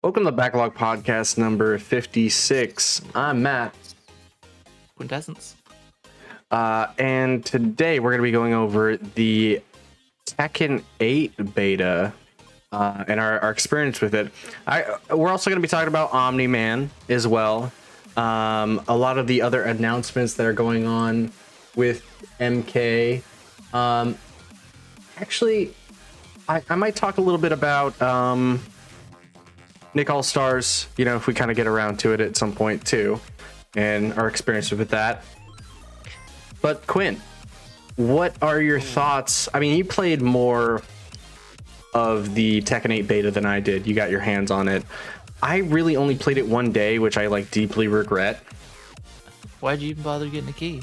Welcome to the Backlog Podcast number 56. I'm Matt. Quintessence. And today we're going to be going over the Tekken 8 beta and our experience with it. We're also going to be talking about Omni-Man as well. A lot of the other announcements that are going on with MK. Actually, I might talk a little bit about Nick All-Stars, you know, if we kind of get around to it at some point too, and our experience with that. But Quinn, what are your thoughts? I mean, you played more of the Tekken 8 beta than I did. You got your hands on it. I really only played it one day, which I deeply regret. Why'd you even bother getting a key?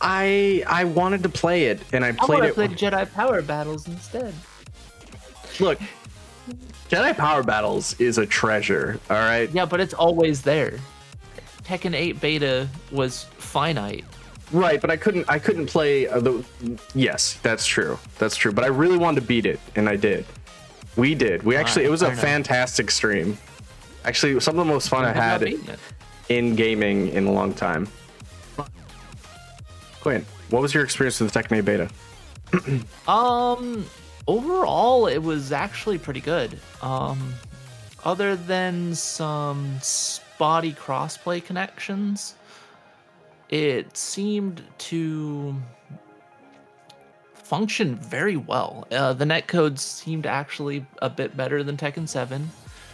I wanted to play it, and I played it. Played Jedi Power Battles instead. Look, Jedi Power Battles is a treasure, all right? Yeah, but it's always there. Tekken 8 beta was finite. Right, but I couldn't play yes, that's true. That's true. But I really wanted to beat it, and I did. We did. We actually, it was a fantastic stream. Actually, some of the most fun I had in gaming in a long time. Quinn, what was your experience with the Tekken 8 beta? Overall, it was actually pretty good. Other than some spotty crossplay connections, it seemed to function very well. The netcode seemed actually a bit better than Tekken 7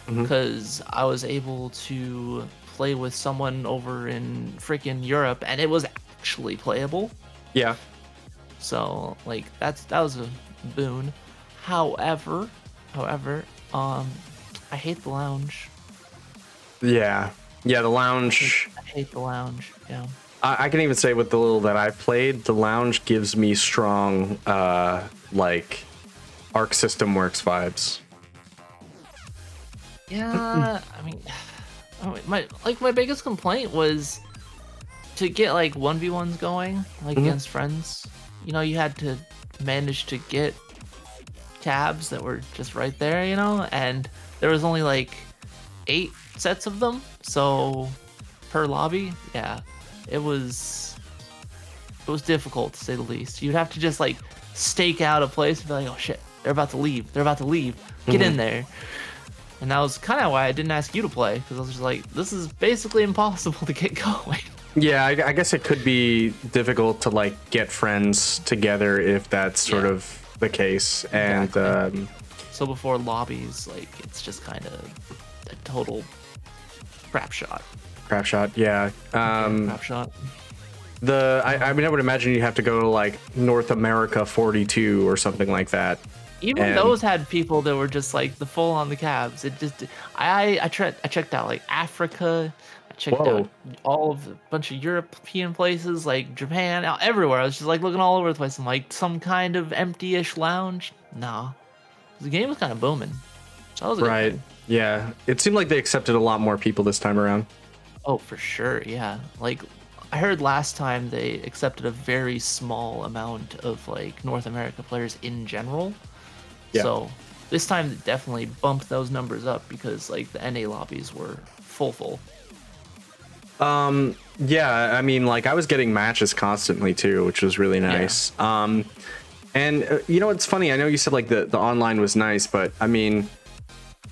because I was able to play with someone over in freaking Europe, and it was actually playable. Yeah. So that was a boon. However, I hate the lounge. Yeah, the lounge. I hate the lounge. Yeah. I can even say with the little that I've played, the lounge gives me strong, Arc System Works vibes. Yeah, I mean, my biggest complaint was to get 1v1s going, against friends. You know, you had to manage to get cabs that were just right there, you know, and there was only 8 sets of them, so per lobby. Yeah, it was difficult to say the least. You'd have to just stake out a place and be like, oh shit, they're about to leave, get in there. And that was kind of why I didn't ask you to play, because I was just like, this is basically impossible to get going. Yeah, I guess it could be difficult to get friends together if that's sort of the case. Exactly. And so before lobbies, it's just kind of a total crap shot. Yeah. Crap shot. I mean, I would imagine you have to go to North America 42 or something like that. Even those had people that were just the full on the cabs. It just I checked out Africa. I checked out all of a bunch of European places like Japan, everywhere. I was just looking all over the place. I'm some kind of empty-ish lounge. Nah, the game was kind of booming. So that was a good thing. Yeah, it seemed like they accepted a lot more people this time around. Oh, for sure. Yeah, I heard last time they accepted a very small amount of North America players in general. Yeah. So this time they definitely bumped those numbers up because the NA lobbies were full. Yeah, I mean, I was getting matches constantly too, which was really nice. Yeah. And you know, it's funny. I know you said the online was nice, but I mean,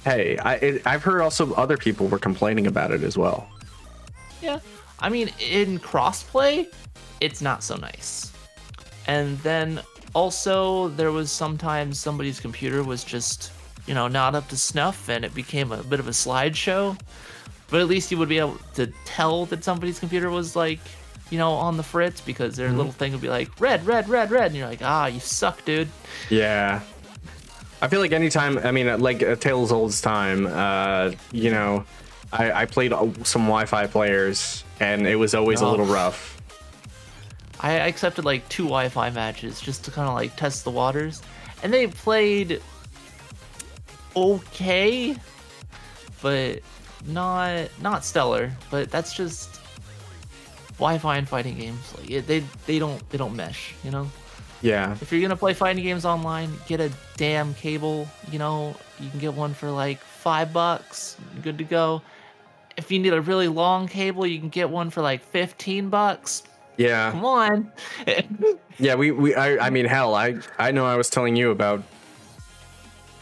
hey, I've heard also other people were complaining about it as well. Yeah, I mean, in crossplay, it's not so nice. And then also there was sometimes somebody's computer was just, not up to snuff, and it became a bit of a slideshow. But at least you would be able to tell that somebody's computer was on the fritz, because their little thing would be red, and you're you suck, dude. Yeah. I feel anytime, I mean, a Tales Old's time, I played some Wi-Fi players, and it was always a little rough. I accepted 2 Wi-Fi matches just to kind of test the waters, and they played okay, but not stellar. But that's just Wi-Fi and fighting games. They don't mesh, you know. Yeah. If you're gonna play fighting games online, get a damn cable. You know, you can get one for like $5. Good to go. If you need a really long cable, you can get one for like $15. Yeah. Come on. Yeah, I mean, hell, I know I was telling you about,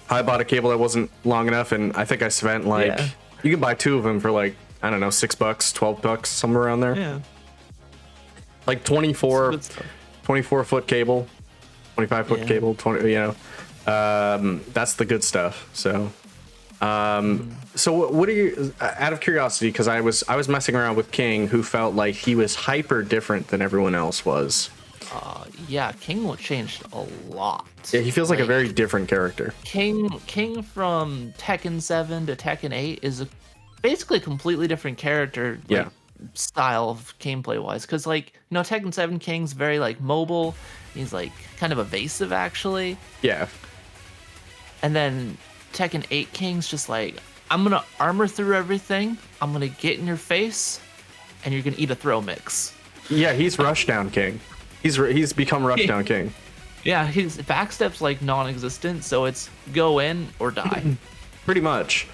I bought a cable that wasn't long enough, and I think I spent like, Yeah. you can buy 2 of them for like, I don't know, $6, $12, somewhere around there. Yeah. Like 24 Good stuff. 24-foot cable, 25-foot Yeah. cable, 20, you know, that's the good stuff. So, so what are you, out of curiosity, because I was messing around with King, who felt like he was hyper different than everyone else was. Yeah, King changed a lot. Yeah, he feels like a very different character. King from Tekken 7 to Tekken 8 is basically a completely different character. Like, Yeah. style of gameplay wise, because like, you know, Tekken 7 King's very like mobile. He's like kind of evasive actually. Yeah. And then Tekken 8 King's just like, I'm gonna armor through everything, I'm gonna get in your face, and you're gonna eat a throw mix. Yeah, he's Rushdown King. He's become Rushdown King. Yeah, his backstep's like non-existent, so it's go in or die. Pretty much.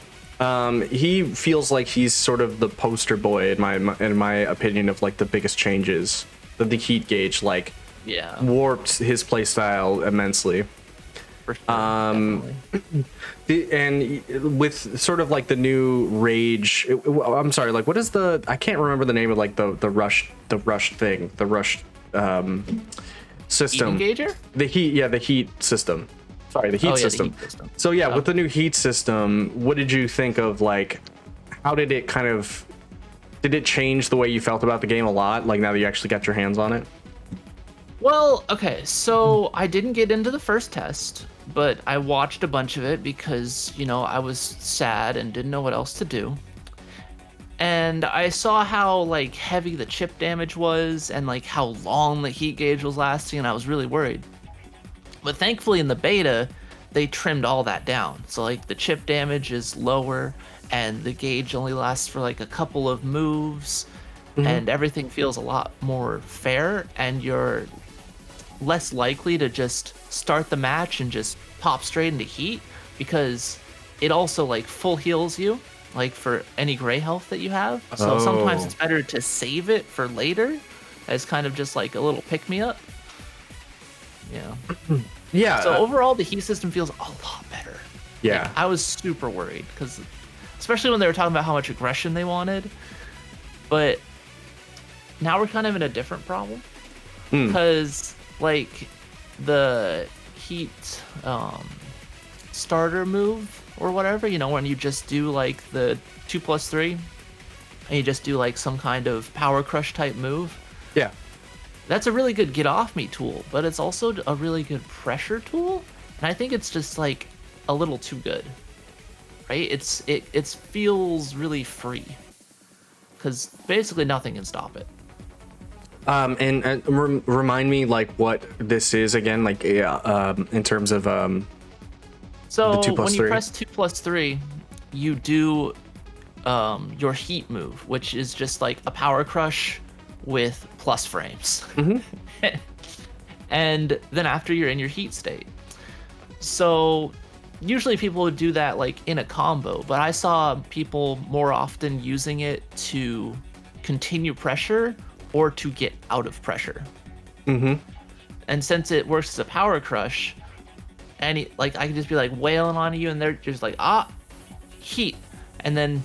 He feels like he's sort of the poster boy in my opinion of like the biggest changes. The heat gauge like Yeah. warped his playstyle immensely. For sure, definitely. And with sort of like the new rage, I'm sorry, like what is I can't remember the name of like the rush thing, the rush system. Heat engager? The heat system. Sorry, the heat system. The heat system. So yeah, with the new heat system, what did you think of, like, how did it did it change the way you felt about the game a lot, like now that you actually got your hands on it? Well, okay, so I didn't get into the first test, but I watched a bunch of it because, you know, I was sad and didn't know what else to do. And I saw how like heavy the chip damage was and like how long the heat gauge was lasting, and I was really worried. But thankfully in the beta, they trimmed all that down. So like the chip damage is lower and the gauge only lasts for like a couple of moves, and everything feels a lot more fair, and you're less likely to just start the match and just pop straight into heat, because it also like full heals you like for any gray health that you have. So sometimes it's better to save it for later as kind of just like a little pick me up. Yeah. Yeah. So overall, the heat system feels a lot better. Yeah. Like, I was super worried because, especially when they were talking about how much aggression they wanted. But now we're kind of in a different problem because, like, the heat starter move or whatever, you know, when you just do like the 2+3 and you just do like some kind of power crush type move. Yeah. That's a really good get off me tool, but it's also a really good pressure tool, and I think it's just like a little too good, right? It feels really free because basically nothing can stop it. And remind me like what this is again, like in terms of So the 2+3. when you press 2+3, you do your heat move, which is just like a power crush with plus frames. And then after you're in your heat state. So usually people would do that like in a combo, but I saw people more often using it to continue pressure or to get out of pressure. And since it works as a power crush, and like I could just be like wailing on you and they're just like, heat, and then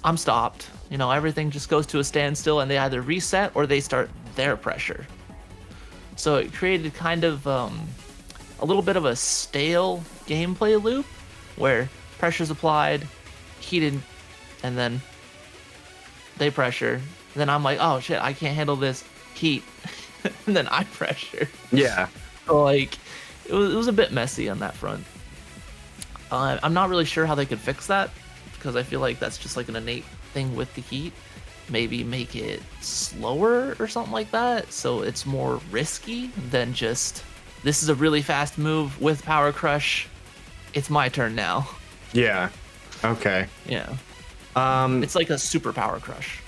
I'm stopped. You know, everything just goes to a standstill and they either reset or they start their pressure. So it created kind of a little bit of a stale gameplay loop where pressure's applied, heated, and then they pressure. And then I'm like, oh shit, I can't handle this heat. And then I pressure. Yeah. So like, it was a bit messy on that front. I'm not really sure how they could fix that, because I feel like that's just like an innate thing with the heat. Maybe make it slower or something like that, so it's more risky than just, this is a really fast move with power crush, it's my turn now. Yeah. Okay. Yeah. It's like a super power crush.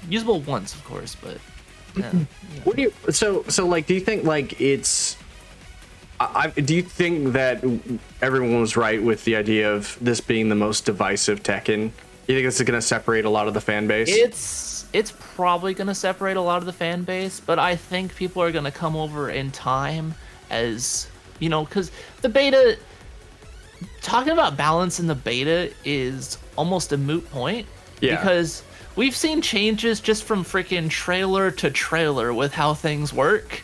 Usable once, of course, but Yeah. What do you so like? Do you think like it's? Do you think that everyone was right with the idea of this being the most divisive Tekken? You think this is going to separate a lot of the fan base? It's probably going to separate a lot of the fan base, but I think people are going to come over in time as, you know, because the beta, talking about balance in the beta is almost a moot point. Yeah. Because we've seen changes just from freaking trailer to trailer with how things work.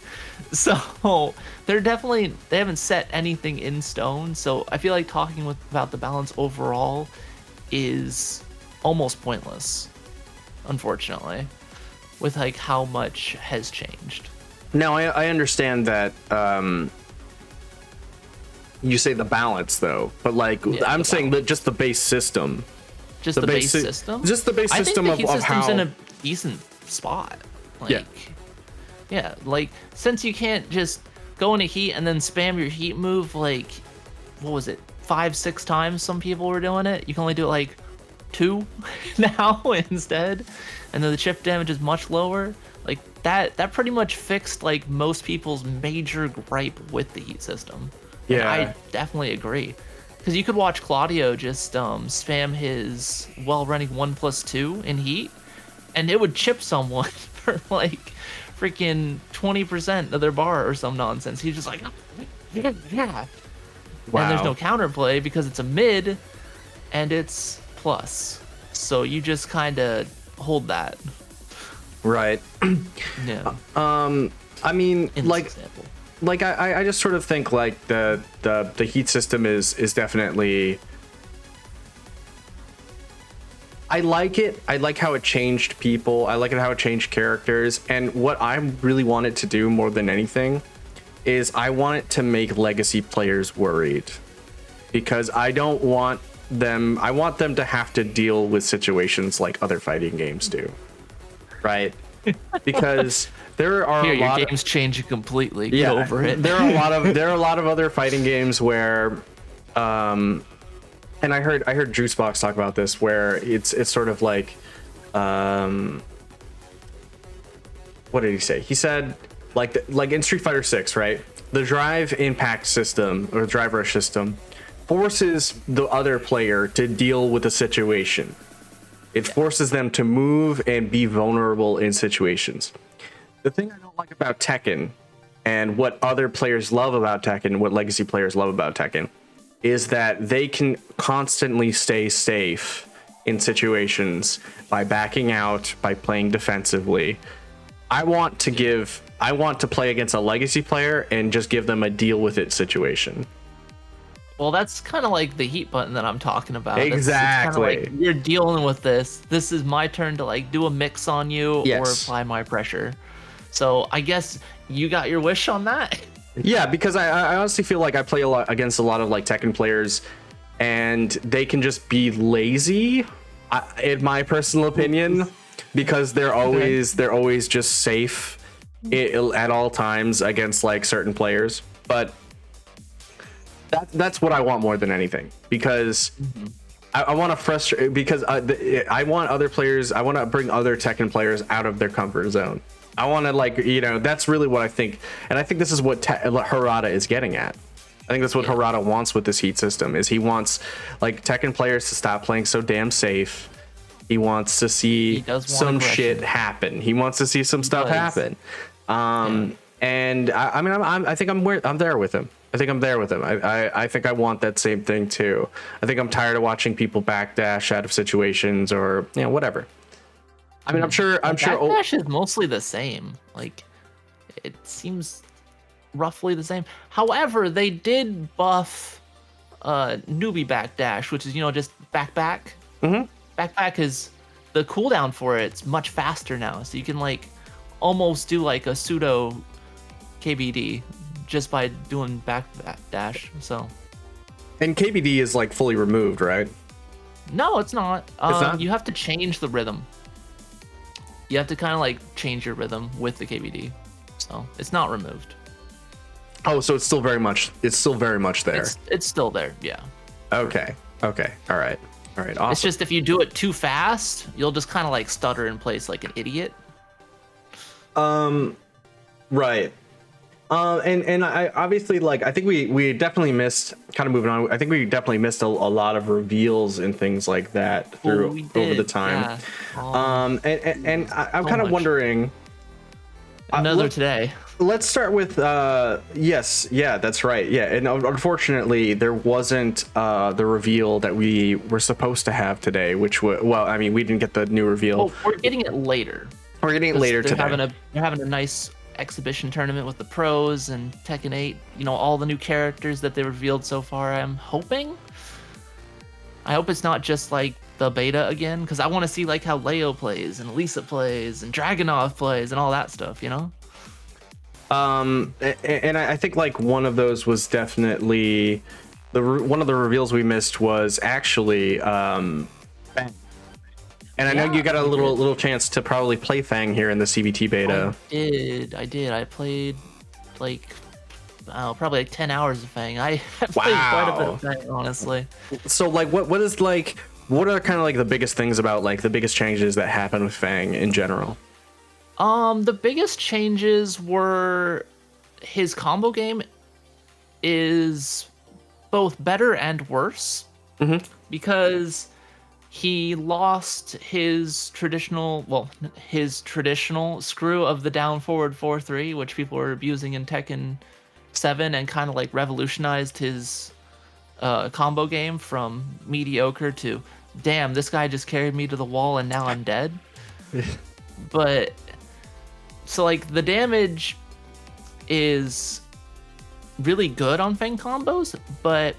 So they haven't set anything in stone. So I feel like talking about the balance overall is almost pointless, unfortunately, with like how much has changed. Now I understand that you say the balance though, but like I'm saying that just the base system. Just the base system? Just the base system I think the heat of how... system's in a decent spot. Like, yeah, like, since you can't just go into heat and then spam your heat move, like, what was it, 5-6 times some people were doing it? You can only do it, like, 2 now instead. And then the chip damage is much lower. Like, that pretty much fixed, like, most people's major gripe with the heat system. Yeah. And I definitely agree. Because you could watch Claudio just spam his well-running 1+2 in heat, and it would chip someone for like freaking 20% of their bar or some nonsense. He's just like, yeah. Wow. And there's no counterplay because it's a mid, and it's plus. So you just kind of hold that. Right. Yeah. I mean, In like... this example. Like I just sort of think like the heat system is definitely, I like it. I like how it changed people. I like it how it changed characters. And what I really want it to do more than anything is I want it to make legacy players worried, because I want them to have to deal with situations like other fighting games do, right? Because there are a lot your game's changing completely. Yeah, Get over it. there are a lot of other fighting games where, and I heard Juicebox talk about this, where it's sort of like, what did he say? He said like in Street Fighter 6, right? The drive impact system or drive rush system forces the other player to deal with a situation. It forces them to move and be vulnerable in situations. The thing I don't like about Tekken, and what other players love about Tekken, what legacy players love about Tekken, is that they can constantly stay safe in situations by backing out, by playing defensively. I want to play against a legacy player and just give them a deal with it situation. Well, that's kind of like the heat button that I'm talking about. Exactly. It's kinda like, you're dealing with this. This is my turn to like do a mix on you or apply my pressure. So I guess you got your wish on that. Yeah, because I honestly feel like I play against a lot of like Tekken players, and they can just be lazy, in my personal opinion, because they're always just safe at all times against like certain players. But that's what I want more than anything, because I want to frustrate, because I want other players, I want to bring other Tekken players out of their comfort zone. I want to, like, you know, that's really what I think, and I think this is what Harada is getting at. I think that's what Harada wants with this heat system, is he wants like Tekken players to stop playing so damn safe. He wants to see some shit happen. He wants to see some stuff happen. And I mean, I think I'm there with him. I think I'm there with him. I think I want that same thing too. I think I'm tired of watching people backdash out of situations, or, you know, whatever. I mean, I'm sure. Backdash is mostly the same. Like, it seems roughly the same. However, they did buff newbie backdash, which is, you know, just backback. Backback is the cooldown for it's much faster now, so you can like almost do like a pseudo KBD just by doing backdash. So, and KBD is like fully removed, right? No, it's not. It's not? You have to change the rhythm. You have to kind of like change your rhythm with the KBD, so it's not removed. Oh, so it's still very much there. It's still there, yeah. Okay. All right. Awesome. It's just if you do it too fast, you'll just kind of like stutter in place like an idiot. Right. And I obviously, like, I think we definitely missed, kind of moving on, I think we definitely missed a lot of reveals and things like that through over the time. Yeah. And I'm So kind of much. wondering, Another today. let's start with yes, yeah, that's right. Yeah, and unfortunately there wasn't the reveal that we were supposed to have today, which well, I mean, we didn't get the new reveal. Well, we're getting it later. We're getting it later They're today. having a nice exhibition tournament with the pros and Tekken 8. You know, all the new characters that they revealed so far. I hope it's not just like the beta again, because I want to see like how Leo plays and Lisa plays and Dragunov plays and all that stuff. You know. And I think like one of those was definitely one of the reveals we missed was actually Feng. And I know you got a little chance to probably play Feng here in the CBT beta. I did. I played like probably like 10 hours of Feng. I played quite a bit of Feng, honestly. So like what is like, what are kind of like the biggest things about, like the biggest changes that happen with Feng in general? The biggest changes were his combo game is both better and worse, because he lost his traditional screw of the down forward 4-3, which people were abusing in Tekken 7, and kind of like revolutionized his combo game from mediocre to, damn, this guy just carried me to the wall and now I'm dead. But so like the damage is really good on Feng combos, but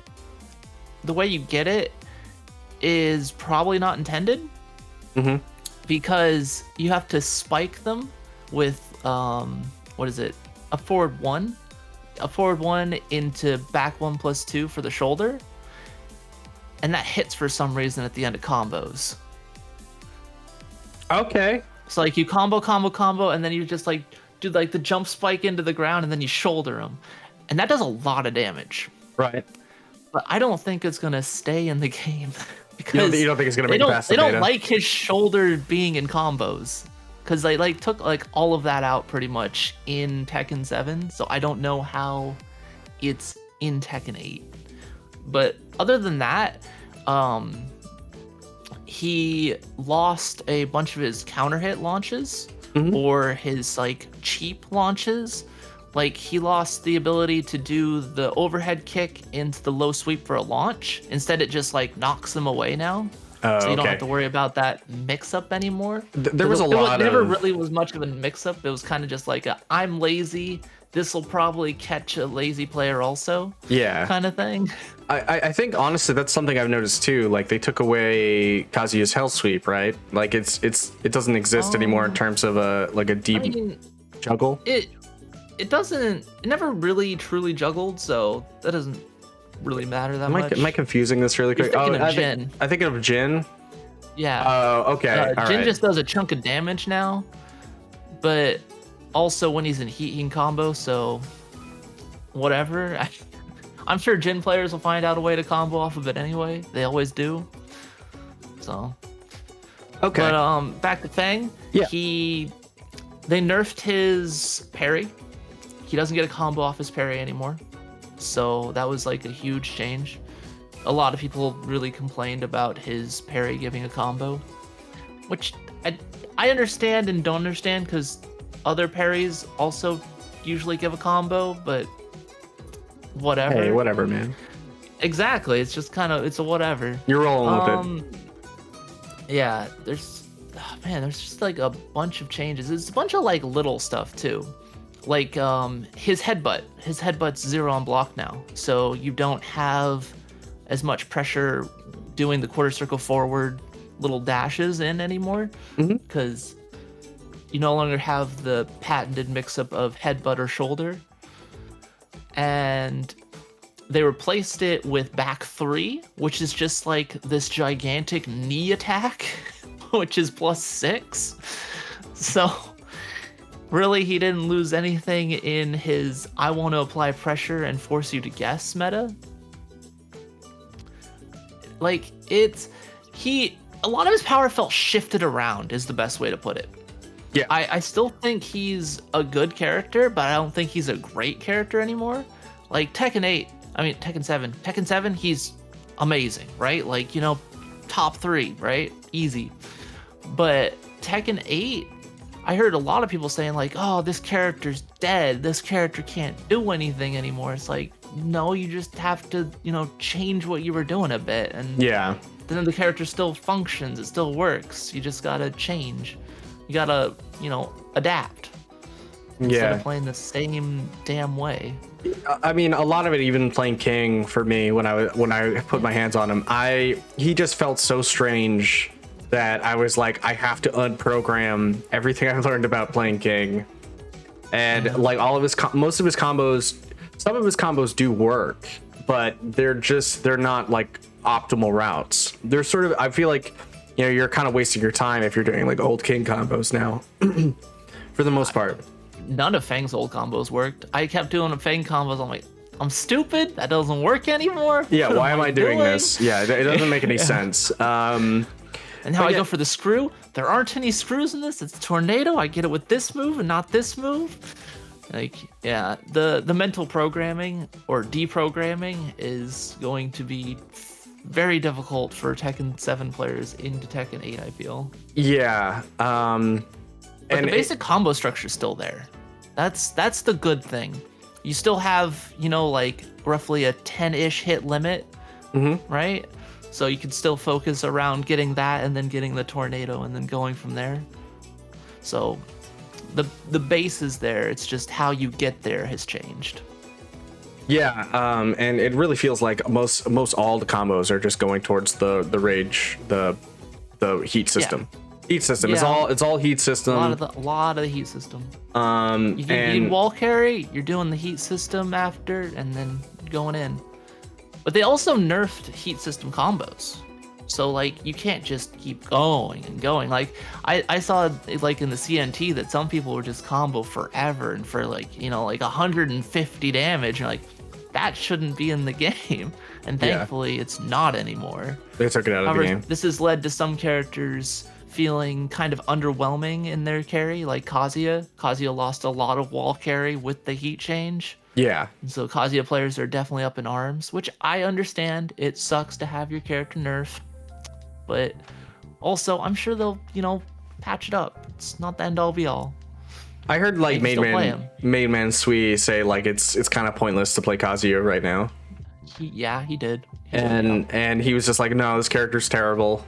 the way you get it is probably not intended, because you have to spike them with what is it, a forward one into back 1+2 for the shoulder, and that hits for some reason at the end of combos. Okay. So like you combo, and then you just like do like the jump spike into the ground, and then you shoulder them, and that does a lot of damage. Right. But I don't think it's gonna stay in the game because you don't think it's gonna make it past the beta? They beta? don't like his shoulder being in combos, because they like took like all of that out pretty much in Tekken 7. So I don't know how it's in Tekken 8. But other than that, he lost a bunch of his counter hit launches, or his like cheap launches. Like he lost the ability to do the overhead kick into the low sweep for a launch. Instead, it just like knocks them away now. So you don't have to worry about that mix-up anymore. There was a lot of... It never really was much of a mix-up. It was kind of just like, I'm lazy. This will probably catch a lazy player also. Yeah. Kind of thing. I think, honestly, that's something I've noticed, too. Like, they took away Kazuya's Hell Sweep, right? Like, it doesn't exist anymore in terms of a deep juggle. It doesn't... It never really truly juggled, so that doesn't really matter that much. Am I confusing this really quick? I think of Jin. Yeah. Oh, okay. Jin just does a chunk of damage now, but also when he's in heat combo, so whatever. I'm sure Jin players will find out a way to combo off of it anyway. They always do. So. Okay. But back to Feng. Yeah. They nerfed his parry. He doesn't get a combo off his parry anymore. So that was like a huge change. A lot of people really complained about his parry giving a combo, which I understand and don't understand, because other parries also usually give a combo, but whatever. Hey, whatever, man. Exactly. It's just kind of, it's a whatever. You're rolling with it. Yeah, there's just like a bunch of changes. It's a bunch of like little stuff too. Like his headbutt. His headbutt's 0 on block now. So you don't have as much pressure doing the quarter circle forward little dashes in anymore, because you no longer have the patented mix-up of headbutt or shoulder. And they replaced it with back 3, which is just like this gigantic knee attack, which is +6. So really, he didn't lose anything in his I want to apply pressure and force you to guess meta. Like, a lot of his power felt shifted around is the best way to put it. Yeah. I still think he's a good character, but I don't think he's a great character anymore. Like Tekken 7, he's amazing, right? Like, you know, top 3, right? Easy. But Tekken 8, I heard a lot of people saying like, oh, this character's dead. This character can't do anything anymore. It's like, no, you just have to, you know, change what you were doing a bit. And Yeah. then the character still functions. It still works. You just gotta change. You gotta, you know, adapt. Instead of playing the same damn way. I mean, a lot of it, even playing King for me, when I put my hands on him, he just felt so strange that I was like, I have to unprogram everything I learned about playing King. And like all of his most of his combos, some of his combos do work, but they're not like optimal routes. They're sort of, I feel like, you know, you're kind of wasting your time if you're doing like old King combos now for the most part. None of Feng's old combos worked. I kept doing Feng combos. I'm like, I'm stupid. That doesn't work anymore. Yeah, why am I doing this? Yeah, it doesn't make any sense. And how I go for the screw, there aren't any screws in this. It's a tornado. I get it with this move and not this move. Like, yeah, the mental programming or deprogramming is going to be very difficult for Tekken 7 players into Tekken 8, I feel. Yeah. But the basic combo structure is still there. That's the good thing. You still have, you know, like roughly a 10-ish hit limit, right? So you can still focus around getting that and then getting the tornado and then going from there. So the base is there. It's just how you get there has changed. Yeah, and it really feels like most all the combos are just going towards the rage, the heat system. Yeah. Heat system. Yeah. It's all heat system. A lot of the heat system. You can wall carry. You're doing the heat system after, and then going in. But they also nerfed heat system combos, so like you can't just keep going and going. Like I saw like in the CNT that some people were just combo forever and for like, you know, like 150 damage. And like that shouldn't be in the game. And thankfully it's not anymore. They took it out of the game. This has led to some characters feeling kind of underwhelming in their carry, like Kazuya. Kazuya lost a lot of wall carry with the heat change. Yeah. And so Kazuya players are definitely up in arms, which I understand. It sucks to have your character nerfed, but also I'm sure they'll, you know, patch it up. It's not the end all be all. I heard like Main Man Sui say like it's kind of pointless to play Kazuya right now. He did. And he was just like, no, this character's terrible.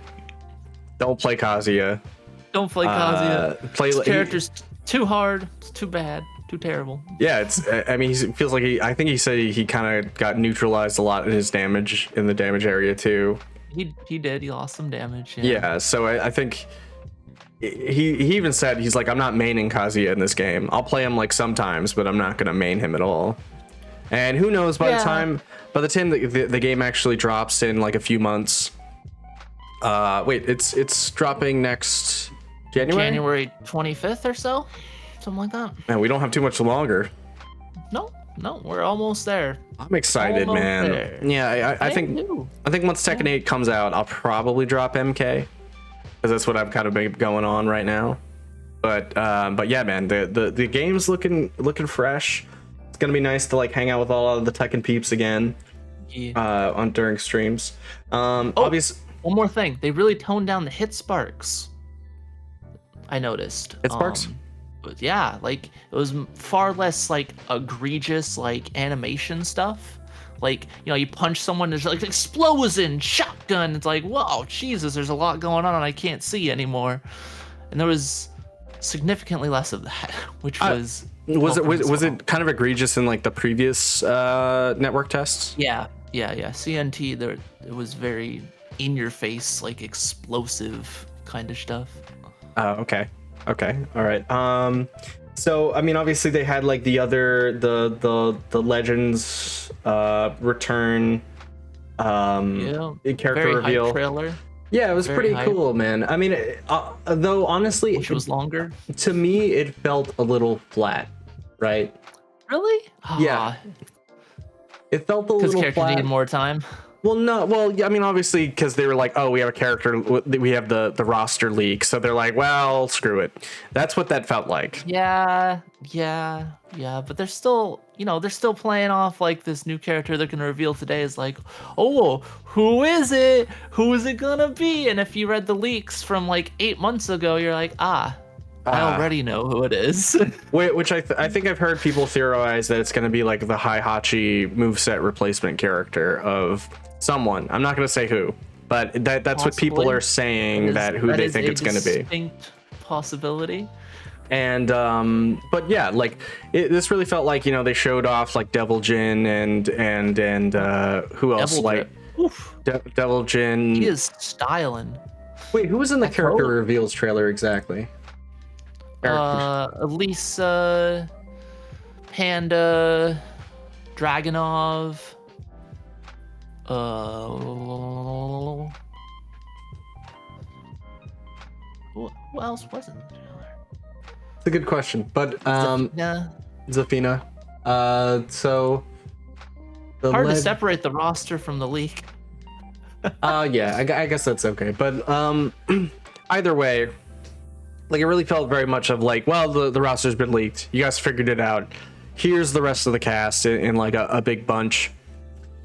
Don't play Kazuya. Don't play Kazuya. This character's too hard. It's too bad. Too terrible. Yeah, I mean, he feels like I think he said he kind of got neutralized a lot in his damage in the damage area too. He did. He lost some damage. Yeah, so I think he even said he's like, I'm not maining Kazuya in this game. I'll play him like sometimes, but I'm not gonna main him at all. And who knows, by the time the game actually drops in like a few months. Wait, it's dropping next January 25th or so. Something like that. Man, we don't have too much longer. No, we're almost there. I'm excited, man. There. Yeah, I think once Tekken 8 comes out, I'll probably drop MK, because that's what I've kind of been going on right now. But yeah, man, the game's looking fresh. It's gonna be nice to like hang out with all of the Tekken peeps again. Yeah. During streams. Obviously. One more thing, they really toned down the hit sparks. I noticed. Hit sparks. But yeah, like it was far less like egregious like animation stuff. Like, you know, you punch someone, there's like explosion, shotgun. It's like, whoa, Jesus, there's a lot going on and I can't see anymore. And there was significantly less of that, which was it kind of egregious in like the previous network tests? Yeah. CNT, it was very in your face, like explosive kind of stuff. Okay, all right. So I mean, obviously they had like the Legends return character very reveal hype trailer. Yeah, it was pretty cool, man. I mean, though honestly, which was longer. To me, it felt a little flat, right? Really? Yeah. It felt a little flat. Because character needed more time. Well, no. Well, yeah, I mean, obviously, because they were like, oh, we have a character, we have the roster leak, so they're like, well, screw it. That's what that felt like. Yeah, but they're still, they're still playing off like this new character they're gonna reveal today is like, oh, who is it? Who is it gonna be? And if you read the leaks from like 8 months ago, you're like, I already know who it is. Which I think I've heard people theorize that it's gonna be like the Heihachi moveset replacement character of someone. I'm not gonna say who, but that's Possibly. what people are saying that they think it's gonna be. Distinct possibility. And but yeah, like this really felt like they showed off like Devil Jin and who else Devil Jin. He is styling. Wait, who was in the character reveals trailer exactly? Elisa, Panda, Dragunov. Who else was in the trailer? It's a good question, but Zafina. So hard to separate the roster from the leak. Yeah, I guess that's okay, but either way, like it really felt very much of like, well, the roster's been leaked. You guys figured it out. Here's the rest of the cast in like a big bunch.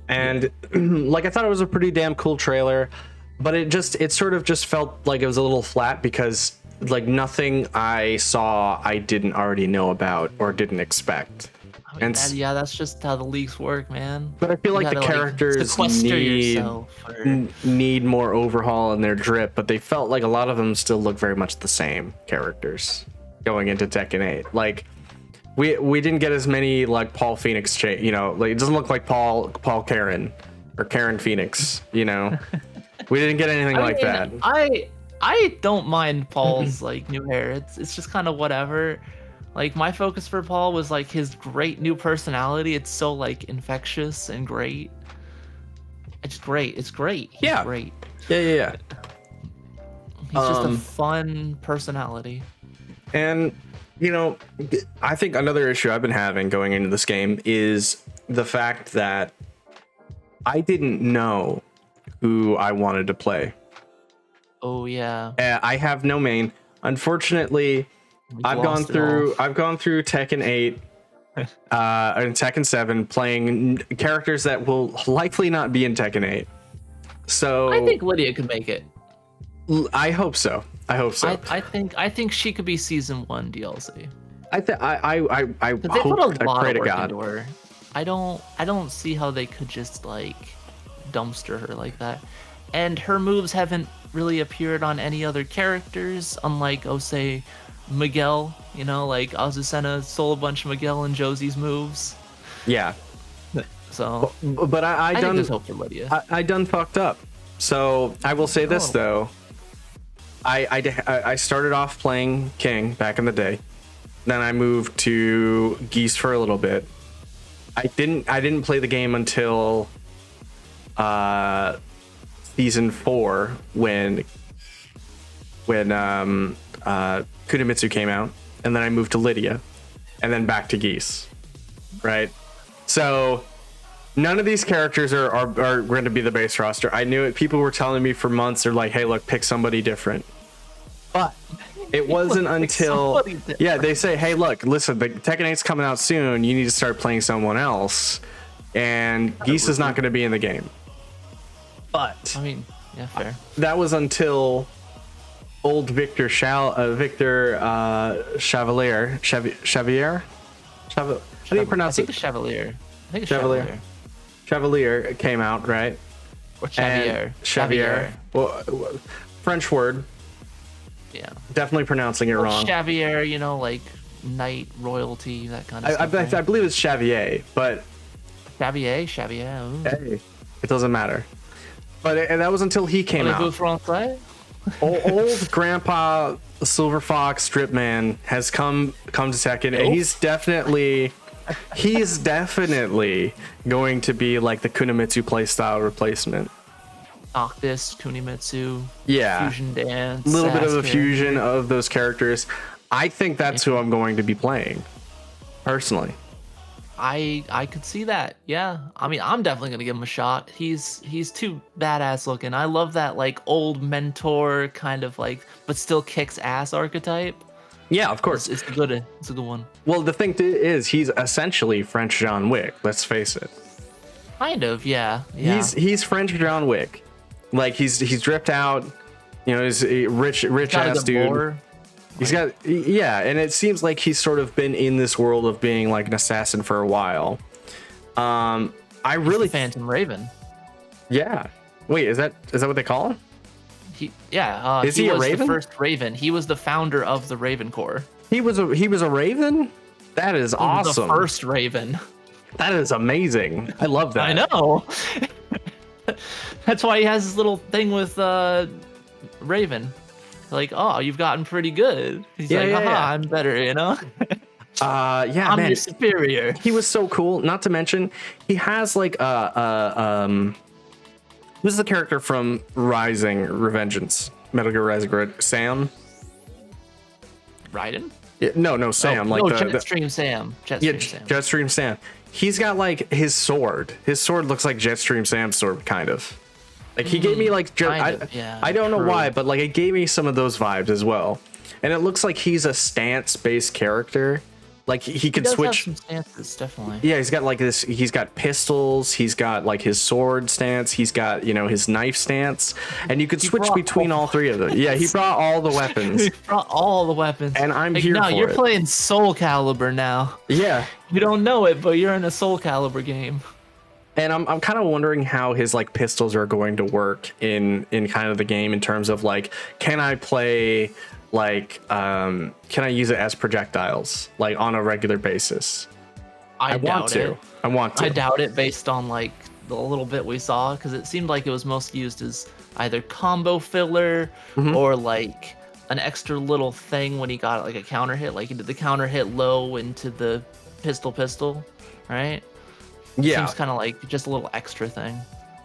And like I thought it was a pretty damn cool trailer, but it sort of just felt like it was a little flat because like nothing I saw I didn't already know about or didn't expect. I mean, yeah, that's just how the leaks work, man. But I feel like the characters need more overhaul in their drip, but they felt like a lot of them still look very much the same characters going into Tekken 8. Like we didn't get as many like Paul Phoenix, like it doesn't look like Paul Karen or Karen Phoenix, We didn't get anything like that. I don't mind Paul's like new hair. It's just kind of whatever. Like my focus for Paul was like his great new personality. It's so like infectious and great. It's great. It's great. He's great. Yeah. He's just a fun personality. And I think another issue I've been having going into this game is the fact that I didn't know who I wanted to play. Oh yeah. I have no main. Unfortunately, I've gone through Tekken 8 and Tekken 7 playing characters that will likely not be in Tekken 8. So I think Lydia could make it. I hope so. I think she could be season 1 DLC. I They put a lot of work into her. I don't see how they could just like dumpster her like that. And her moves haven't really appeared on any other characters, unlike say Miguel. Like Azucena stole a bunch of Miguel and Josie's moves. Yeah. So, but I done think there's hope for Lydia. I done fucked up. So I will say this though. I started off playing King back in the day. Then I moved to Geese for a little bit. I didn't play the game until season 4 when Kunimitsu came out, and then I moved to Lydia, and then back to Geese. Right? So none of these characters are going to be the base roster. I knew it. People were telling me for months, they're like, hey, look, pick somebody different. But it wasn't until they say, hey, look, listen, the Tekken 8's coming out soon. You need to start playing someone else. And Geese is not going to be in the game. But I mean, yeah, fair. That was until old Victor Chevalier. How do you pronounce it? Chevalier. I think it's Chevalier. Chevalier came out, right? Or Chevalier. Chevalier. Well, French word. Yeah. Definitely pronouncing it wrong. Chevalier, like knight royalty, that kind of stuff. I believe it's Chevalier, but Chevalier. Hey, it doesn't matter. But that was until he came out. Old Grandpa Silver Fox Strip Man has come to Tekken, and he's definitely going to be like the Kunimitsu playstyle replacement. Noctis, Kunimitsu, fusion dance, a little bit of a fusion of those characters. I think that's who I'm going to be playing, personally. I could see that. Yeah. I mean, I'm definitely gonna give him a shot. He's too badass looking. I love that like old mentor kind of like, but still kicks ass archetype. Yeah, of course. It's a good one. Well, the thing is, he's essentially French John Wick. Let's face it. Kind of, yeah. Yeah. He's French John Wick. Like he's dripped out. You know, he's a rich ass dude. Lore. He's got, yeah, and it seems like he's sort of been in this world of being like an assassin for a while. I really Phantom Raven. Yeah. Wait, is that what they call him? Is he a Raven? The first Raven. He was the founder of the Raven Corps. He was a Raven? That is awesome. The first Raven. That is amazing. I love that. I know. That's why he has this little thing with Raven. Like, oh, you've gotten pretty good. He's like, I'm better, you know? Yeah, I'm man. your superior. He was so cool. Not to mention, he has like who's the character from Revengeance? Metal Gear Rising, Sam? Raiden? Yeah, no, Sam. Jetstream Sam. Jetstream Sam. He's got like his sword. His sword looks like Jetstream Sam's sword, kind of. Like he gave me like I don't know why, but like it gave me some of those vibes as well. And it looks like he's a stance-based character. Like he could switch. Have some stances, definitely. Yeah, he's got like this. He's got pistols. He's got like his sword stance. He's got his knife stance, and you could switch between all three of them. Yeah, he brought all the weapons. He brought all the weapons, and I'm here for it. You're playing Soul Calibur now. Yeah, you don't know it, but you're in a Soul Calibur game. And I'm kind of wondering how his like pistols are going to work in kind of the game in terms of like, can I play like can I use it as projectiles like on a regular basis? I want to. I doubt it based on like the little bit we saw, because it seemed like it was most used as either combo filler or like an extra little thing when he got like a counter hit, like he did the counter hit low into the pistol, right? Yeah. Seems kind of like just a little extra thing.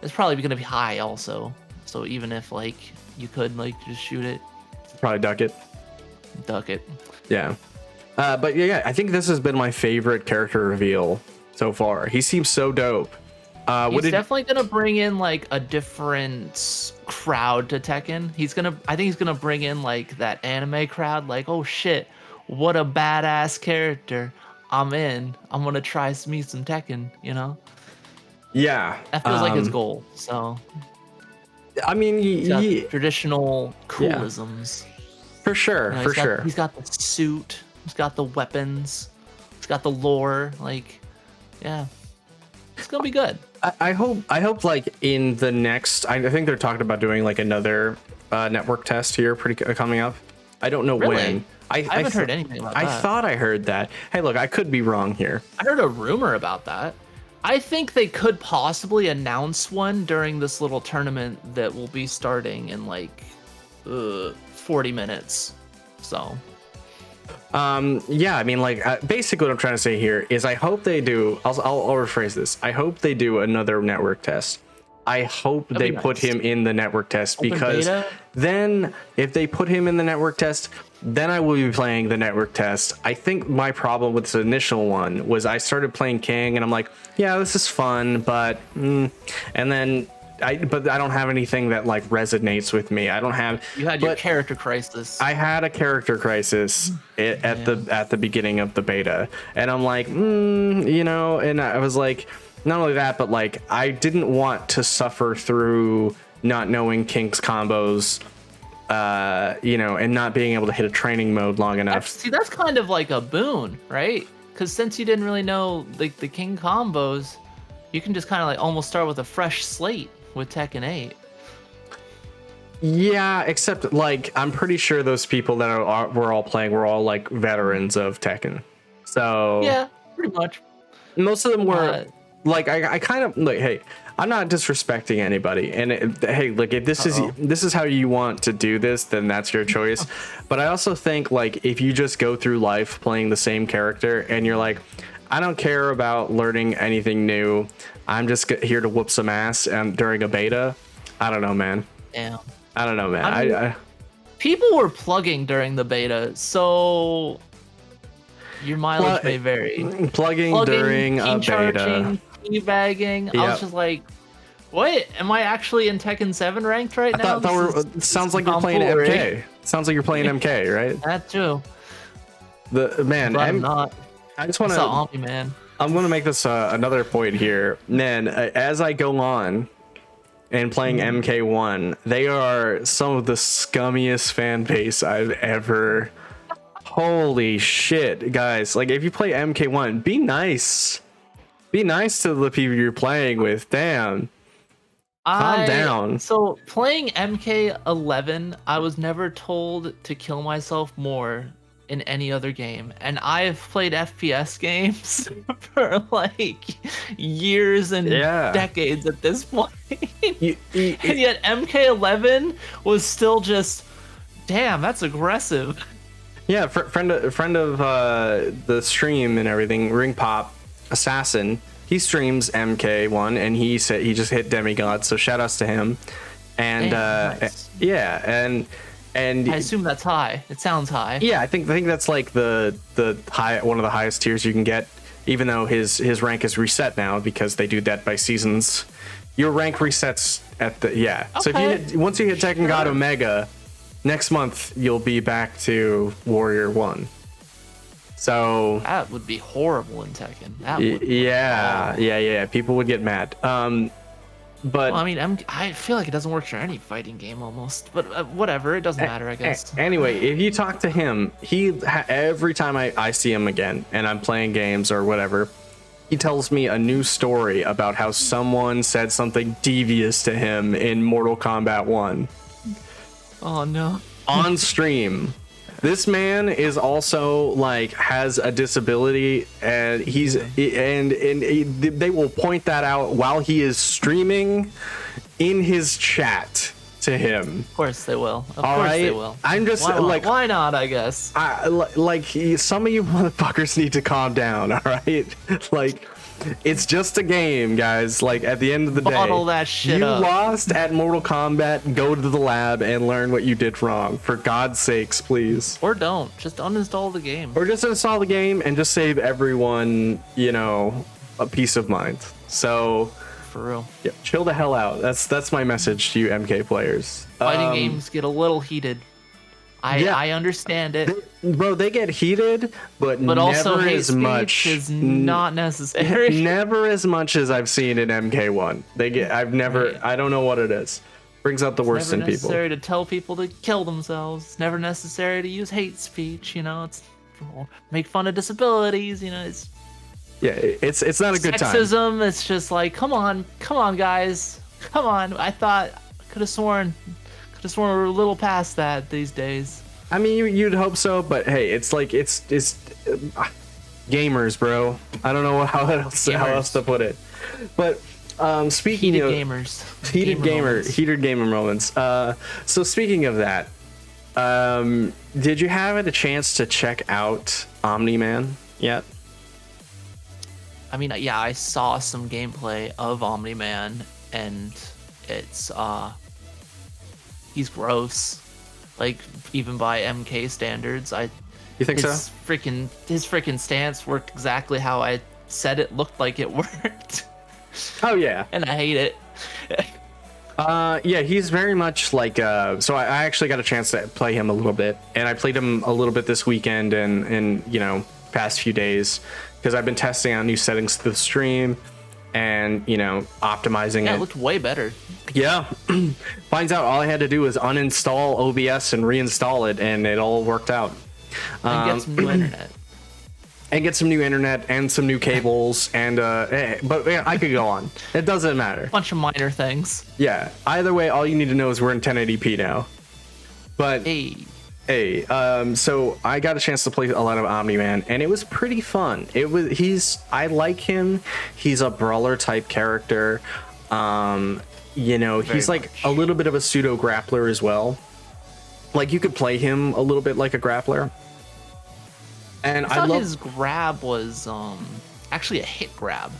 It's probably going to be high also. So even if like you could like just shoot it. Probably duck it. Yeah. But yeah, I think this has been my favorite character reveal so far. He seems so dope. He's definitely going to bring in like a different crowd to Tekken. I think he's going to bring in like that anime crowd. Like, oh shit, what a badass character. I'm in. I'm gonna try me some Tekken, you know? Yeah. That feels like his goal. So I mean, traditional coolisms. Yeah. For sure, He's got the suit, he's got the weapons, he's got the lore, like yeah. It's gonna be good. I hope like in the next I think they're talking about doing like another network test here coming up. I don't know when. I haven't heard anything about that. I thought I heard that. Hey, look, I could be wrong here. I heard a rumor about that. I think they could possibly announce one during this little tournament that will be starting in like 40 minutes. So. Yeah, I mean, like, basically what I'm trying to say here is I hope they do. I'll rephrase this. I hope they do another network test. I hope they put him in the network test, because then if they put him in the network test, then I will be playing the network test. I think my problem with the initial one was I started playing King and I'm like, yeah, this is fun, but and then I don't have anything that like resonates with me. I don't have. You had your character crisis. I had a character crisis at the beginning of the beta, and I'm like, you know, and I was like, not only that, but like I didn't want to suffer through not knowing King's combos, you know, and not being able to hit a training mode long enough. That's kind of like a boon, right? Because since you didn't really know the King combos, you can just kind of like almost start with a fresh slate with Tekken 8. Yeah, except like I'm pretty sure those people that were all playing were all like veterans of Tekken. So yeah, pretty much. Most of them were like I kind of like, hey, I'm not disrespecting anybody, and hey, look, if this is how you want to do this, then that's your choice. But I also think like if you just go through life playing the same character and you're like, I don't care about learning anything new, I'm just here to whoop some ass and during a beta, I don't know, man. Yeah. I don't know, man. I mean, people were plugging during the beta, so Your mileage may vary. Plugging during a king beta. charging, teabagging. I was just like, what? Am I actually in Tekken 7 ranked right now? Sounds like you're playing MK. Sounds like you're playing MK, right? That too. I'm not. I just want to. Omni-Man. I'm going to make this another point here. Man, as I go on and playing MK1, they are some of the scummiest fan base I've ever. Holy shit, guys. Like, if you play MK1, be nice. Be nice to the people you're playing with. Damn. Calm down. So, playing MK11, I was never told to kill myself more in any other game, and I've played FPS games for like years and decades at this point. And yet MK11 was still just, damn, that's aggressive. Yeah, friend of the stream and everything, Ring Pop Assassin, he streams MK1 and he said he just hit demigod, so shout outs to him. And nice. And I assume that's high. It sounds high. Yeah, I think that's like the high, one of the highest tiers you can get, even though his rank is reset now because they do that by seasons. Your rank resets at the Okay. So if once you hit Tekken God Omega, next month you'll be back to Warrior 1. So that would be horrible in Tekken. That would yeah. People would get mad. But well, I mean, I feel like it doesn't work for any fighting game almost, but whatever, it doesn't matter, I guess. Anyway, if you talk to him, every time I see him again and I'm playing games or whatever, he tells me a new story about how someone said something devious to him in Mortal Kombat 1. Oh no. On stream. This man is also like has a disability, and they will point that out while he is streaming in his chat to him. Of course they will. Of course they will. I'm just why not? I guess. Some of you motherfuckers need to calm down. All right, like. It's just a game, guys. Like, at the end of the day, bottle that shit up. You lost at Mortal Kombat. Go to the lab and learn what you did wrong. For God's sakes, please. Or don't. Just uninstall the game. Or just install the game and just save everyone, a peace of mind. So, for real. Yeah, chill the hell out. That's my message to you, MK players. Fighting games get a little heated. I understand it, bro. They get heated, but also never hate as much. Is not necessary. Never as much as I've seen in MK1. I don't know what it is. Brings out the worst in people. It's never necessary to tell people to kill themselves. It's never necessary to use hate speech. It's make fun of disabilities. It's not a good time. Sexism. It's just like, come on, guys, come on. I could have sworn we're a little past that these days. I mean, you'd hope so, but hey, it's gamers, bro. I don't know how else to put it. But speaking of gamers, heated gamer moments. So speaking of that, did you have a chance to check out Omni-Man yet? I mean, yeah, I saw some gameplay of Omni-Man, and it's he's gross, like even by MK standards. You think so? His freaking stance worked exactly how I said it looked like it worked. Oh yeah, and I hate it. Yeah, he's very much like. So I actually got a chance to play him a little bit, and I played him a little bit this weekend and past few days because I've been testing out new settings to the stream. And optimizing it. It looked way better. Yeah. Finds out all I had to do was uninstall OBS and reinstall it, and it all worked out. And get some new internet. And get some new internet and some new cables and but yeah, I could go on. It doesn't matter. Bunch of minor things. Yeah. Either way, all you need to know is we're in 1080p now. But Hey, so I got a chance to play a lot of Omni-Man, and it was pretty fun. I like him. He's a brawler type character. He's like a little bit of a pseudo grappler as well. Like you could play him a little bit like a grappler. And I love his grab was actually a hit grab.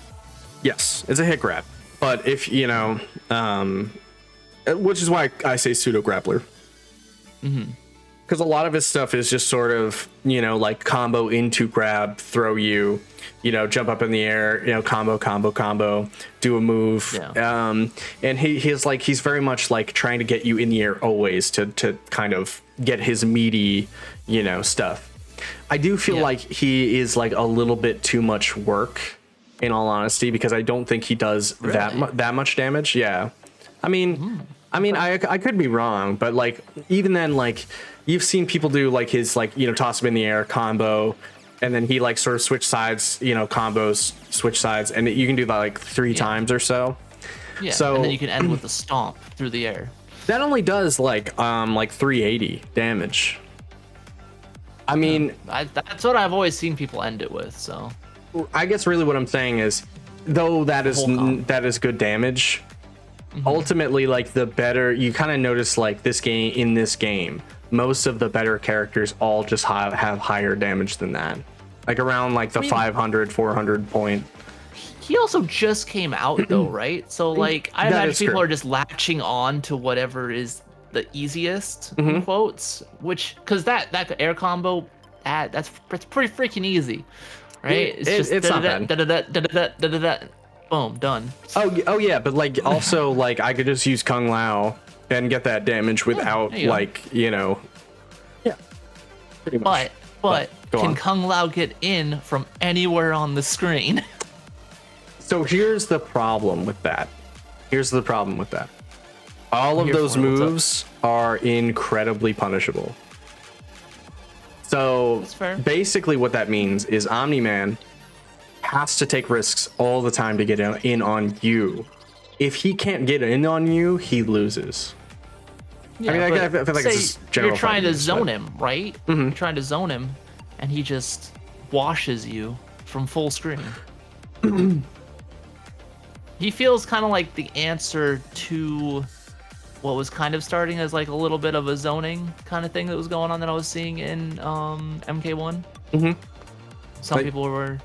Yes, it's a hit grab. But if which is why I say pseudo grappler. Mm-hmm. because a lot of his stuff is just sort of, you know, like combo into grab, throw you, you know, jump up in the air, you know, combo, do a move. Yeah. And he's very much like trying to get you in the air always to kind of get his meaty, you know, stuff. I do feel like he is like a little bit too much work, in all honesty, because I don't think he does that much damage. Yeah. I mean, I could be wrong, but like even then, like you've seen people do like his like, you know, toss him in the air combo, and then he like sort of switch sides, you know, combos, switch sides, and you can do that like 3 times or so. Yeah. So and then you can end with a stomp through the air. That only does like 380 damage. I mean, that's what I've always seen people end it with. So I guess really what I'm saying is, though that is good damage. Ultimately, like the better you kind of notice, like this game, most of the better characters all just have higher damage than that, like around like the 500 400 point. He also just came out though, right? So like I imagine people are just latching on to whatever is the easiest, in quotes, which because that air combo, that's pretty freaking easy, right? It's not bad. Boom, done. Oh yeah, but like also like I could just use Kung Lao and get that damage without like, you know. Yeah. Pretty much. But can Kung Lao get in from anywhere on the screen? So here's the problem with that. All of those moves are incredibly punishable. So basically what that means is Omni-Man has to take risks all the time to get in on you. If he can't get in on you, he loses. Yeah, I mean, I feel like it's just general. You're trying to zone him, right? You're trying to zone him, and he just washes you from full screen. He feels kind of like the answer to what was kind of starting as like a little bit of a zoning kind of thing that was going on that I was seeing in MK1. Some people were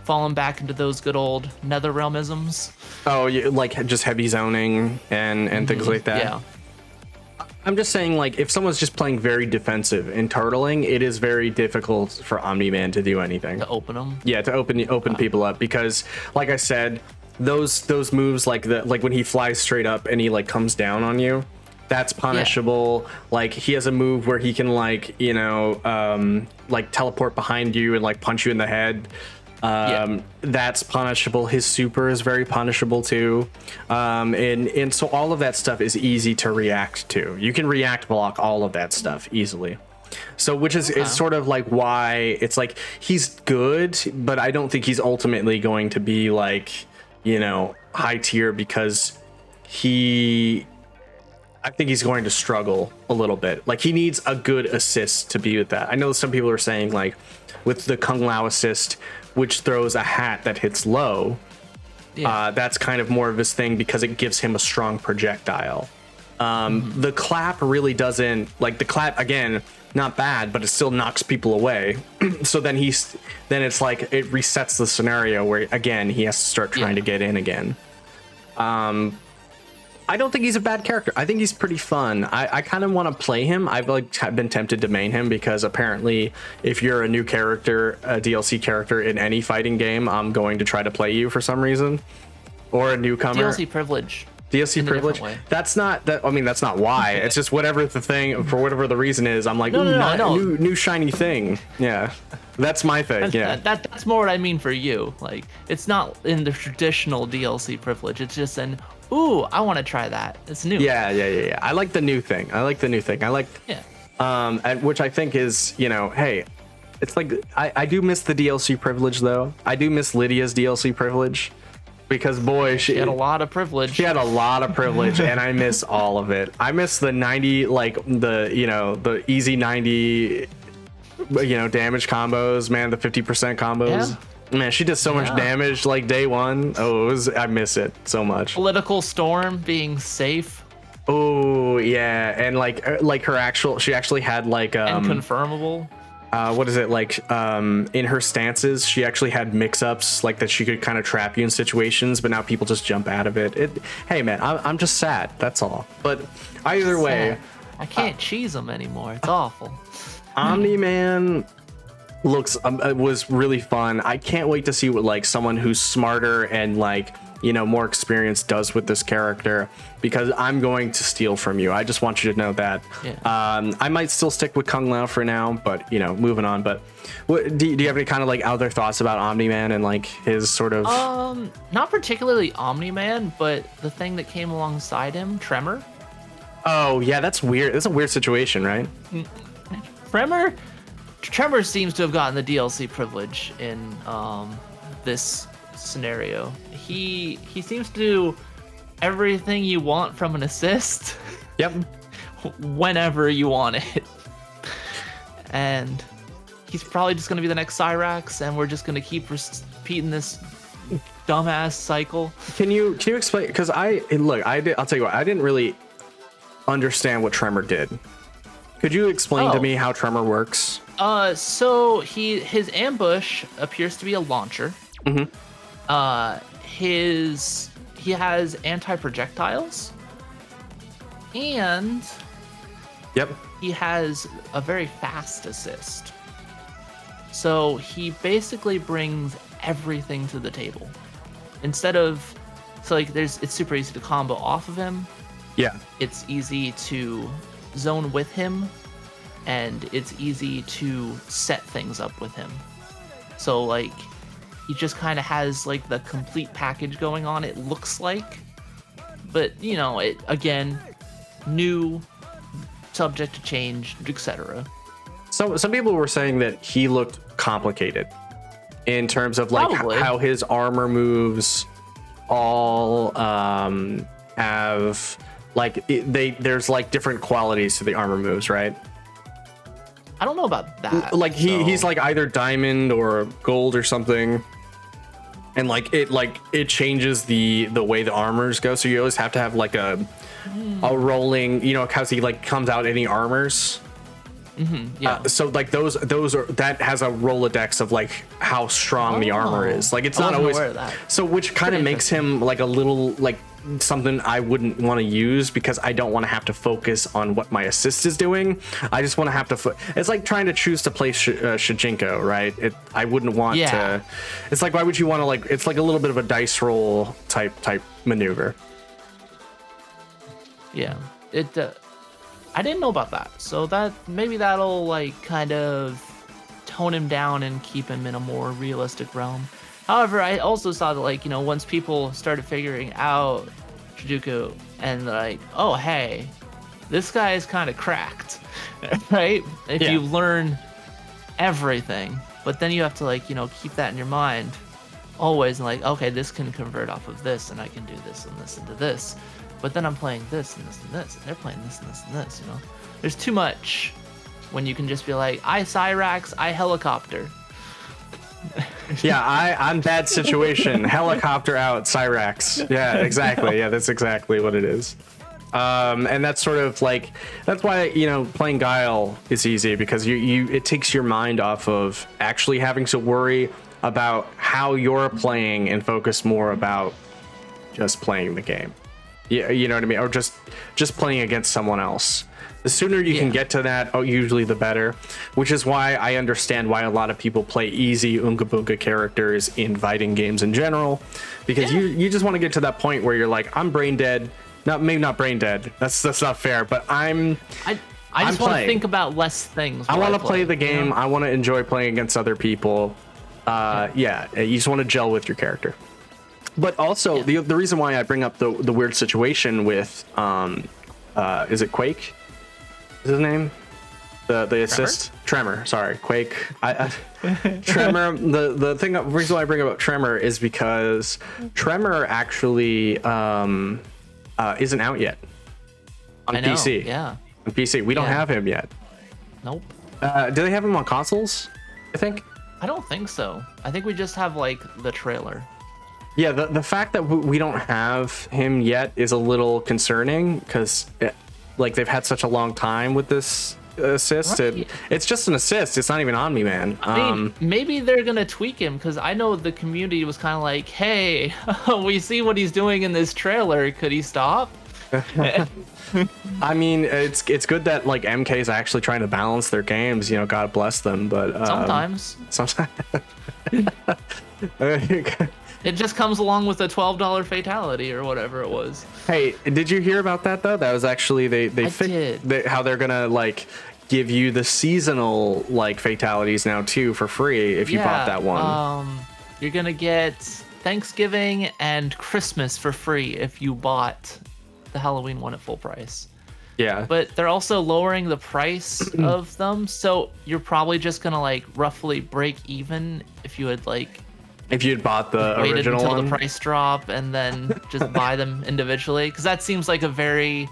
falling back into those good old netherrealmisms. Oh, like just heavy zoning and things like that. Yeah. I'm just saying, like, if someone's just playing very defensive and turtling, it is very difficult for Omni-Man to do anything. To open them? Yeah, to open people up, because, like I said, those moves, like when he flies straight up and he like comes down on you, that's punishable. Like he has a move where he can like, you know, like teleport behind you and like punch you in the head. That's punishable. His super is very punishable too, and so all of that stuff is easy to react to. You can react block all of that stuff easily. So which is it's sort of like why it's like he's good, but I don't think he's ultimately going to be like, you know, high tier, because I think he's going to struggle a little bit. Like he needs a good assist to be with that. I know some people are saying like with the Kung Lao assist, which throws a hat that hits low, that's kind of more of his thing because it gives him a strong projectile. The clap really doesn't, like the clap, again, not bad, but it still knocks people away. So then it's like it resets the scenario where again he has to start trying to get in again. I don't think he's a bad character. I think he's pretty fun. I kind of want to play him. I've like been tempted to main him because apparently if you're a new character, a DLC character in any fighting game, I'm going to try to play you for some reason, or a newcomer. DLC privilege. That's not that. I mean, that's not why. It's just whatever the thing, for whatever the reason is. I'm like, new shiny thing. Yeah, that's my thing. That's more what I mean for you. Like, it's not in the traditional DLC privilege. It's just an I want to try that. It's new. Yeah. I like the new thing. And which I think is, you know, hey, it's like I do miss the DLC privilege though. I do miss Lydia's DLC privilege. Because boy, she had a lot of privilege. She had a lot of privilege, and I miss all of it. I miss the 90, like the easy 90, damage combos. Man, the 50% combos. Yeah. Man, she did so much damage like day one. I miss it so much. Political storm being safe. Oh yeah, and she actually had like inconfirmable. What is it like? In her stances, she actually had mix-ups like that. She could kind of trap you in situations, but now people just jump out of it. Hey man, I'm just sad. That's all. But either way, I can't cheese him anymore. It's awful. Omni-Man looks was really fun. I can't wait to see what like someone who's smarter and like, you know, more experienced does with this character, because I'm going to steal from you. I just want you to know that. Yeah. I might still stick with Kung Lao for now, but you know, moving on. But do you have any kind of like other thoughts about Omni-Man and like his sort of not particularly Omni-Man, but the thing that came alongside him, Tremor. Oh yeah, that's weird. That's a weird situation, right? Tremor seems to have gotten the DLC privilege in this scenario. He seems to do everything you want from an assist. Yep. Whenever you want it. And he's probably just going to be the next Cyrax, and we're just going to keep repeating this dumbass cycle. Can you explain? Because I'll tell you what, I didn't really understand what Tremor did. Could you explain to me how Tremor works? So his ambush appears to be a launcher. Mm-hmm. He has anti-projectiles, and yep, he has a very fast assist. So he basically brings everything to the table. Instead of, so like it's super easy to combo off of him. Yeah. It's easy to zone with him, and it's easy to set things up with him. So like he just kind of has like the complete package going on, it looks like. But you know, it again, new, subject to change, etc. So some people were saying that he looked complicated in terms of like how his armor moves all have like there's like different qualities to the armor moves, right? I don't know about that. Like he's like either diamond or gold or something, and like it changes the way the armors go. So you always have to have like a rolling, you know, because he like comes out any armors. Mm-hmm, yeah. So like those are, that has a Rolodex of like how strong the armor is. Like it's not always so, which kind of makes him like a little like something I wouldn't want to use, because I don't want to have to focus on what my assist is doing. I just want to have to it's like trying to choose to play Shijinko, right? I wouldn't want to. It's like, why would you want to, like, it's like a little bit of a dice roll type maneuver. Yeah, I didn't know about that, so that maybe that'll like kind of tone him down and keep him in a more realistic realm. However, I also saw that, like, you know, once people started figuring out Shijuku and like, oh hey, this guy is kind of cracked, right? If you learn everything, but then you have to, like, you know, keep that in your mind always, and like, okay, this can convert off of this, and I can do this and this into this. But then I'm playing this and this and this, and they're playing this and this and this, you know? There's too much when you can just be like, I Cyrax, I helicopter. Yeah, I'm bad situation. Helicopter out, Cyrax. Yeah, exactly. Yeah, that's exactly what it is. And that's sort of like, that's why, you know, playing Guile is easy, because it takes your mind off of actually having to worry about how you're playing and focus more about just playing the game. Yeah, you know what I mean? Or just playing against someone else. The sooner you can get to that, usually the better. Which is why I understand why a lot of people play easy Unga Bunga characters in fighting games in general. Because you just want to get to that point where you're like, I'm brain dead. Maybe not brain dead. That's not fair. But I just want to think about less things. I want to play the game. You know? I want to enjoy playing against other people. You just want to gel with your character. But also, the reason why I bring up the weird situation with, is it Quake? Is his name? The assist? Tremor, sorry. Quake. Tremor, the reason why I bring up Tremor is because Tremor actually isn't out yet on PC. Yeah. On PC. We don't have him yet. Nope. Do they have him on consoles, I think? I don't think so. I think we just have, like, the trailer. Yeah, the fact that we don't have him yet is a little concerning, because like they've had such a long time with this assist. Right. It's just an assist. It's not even Omni-Man. I mean, maybe they're gonna tweak him, because I know the community was kind of like, "Hey, we see what he's doing in this trailer. Could he stop?" I mean, it's good that like MK is actually trying to balance their games. You know, God bless them. But sometimes. It just comes along with a $12 fatality or whatever it was. Hey, did you hear about that though? That was actually how they're gonna like give you the seasonal like fatalities now too for free if you bought that one. You're gonna get Thanksgiving and Christmas for free if you bought the Halloween one at full price. Yeah. But they're also lowering the price of them, so you're probably just gonna like roughly break even if you had bought the waited original until one. the price drop and then just buy them individually, because that seems like a very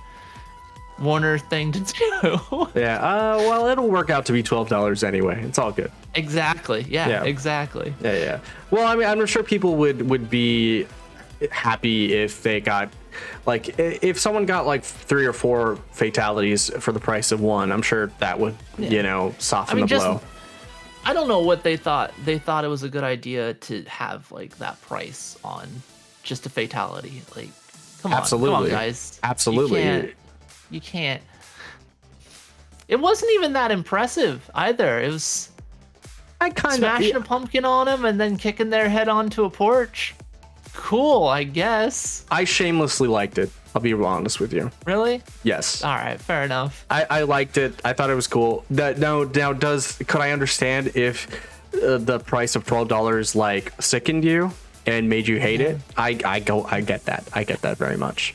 Warner thing to do. Yeah. Well, it'll work out to be $12 anyway. It's all good. Exactly. Yeah. Exactly. Yeah. Well, I mean, I'm sure people would be happy if they got like if someone got like 3 or 4 fatalities for the price of one. I'm sure that would soften the blow. I don't know what they thought. They thought it was a good idea to have like that price on just a fatality. Like, come on, guys. Absolutely. You can't. It wasn't even that impressive either. It was smashing a pumpkin on him and then kicking their head onto a porch. Cool, I guess. I shamelessly liked it. I'll be honest with you. Really? Yes. All right, fair enough. I liked it. I thought it was cool. Could I understand if the price of $12 like sickened you and made you hate it? I get that. I get that very much.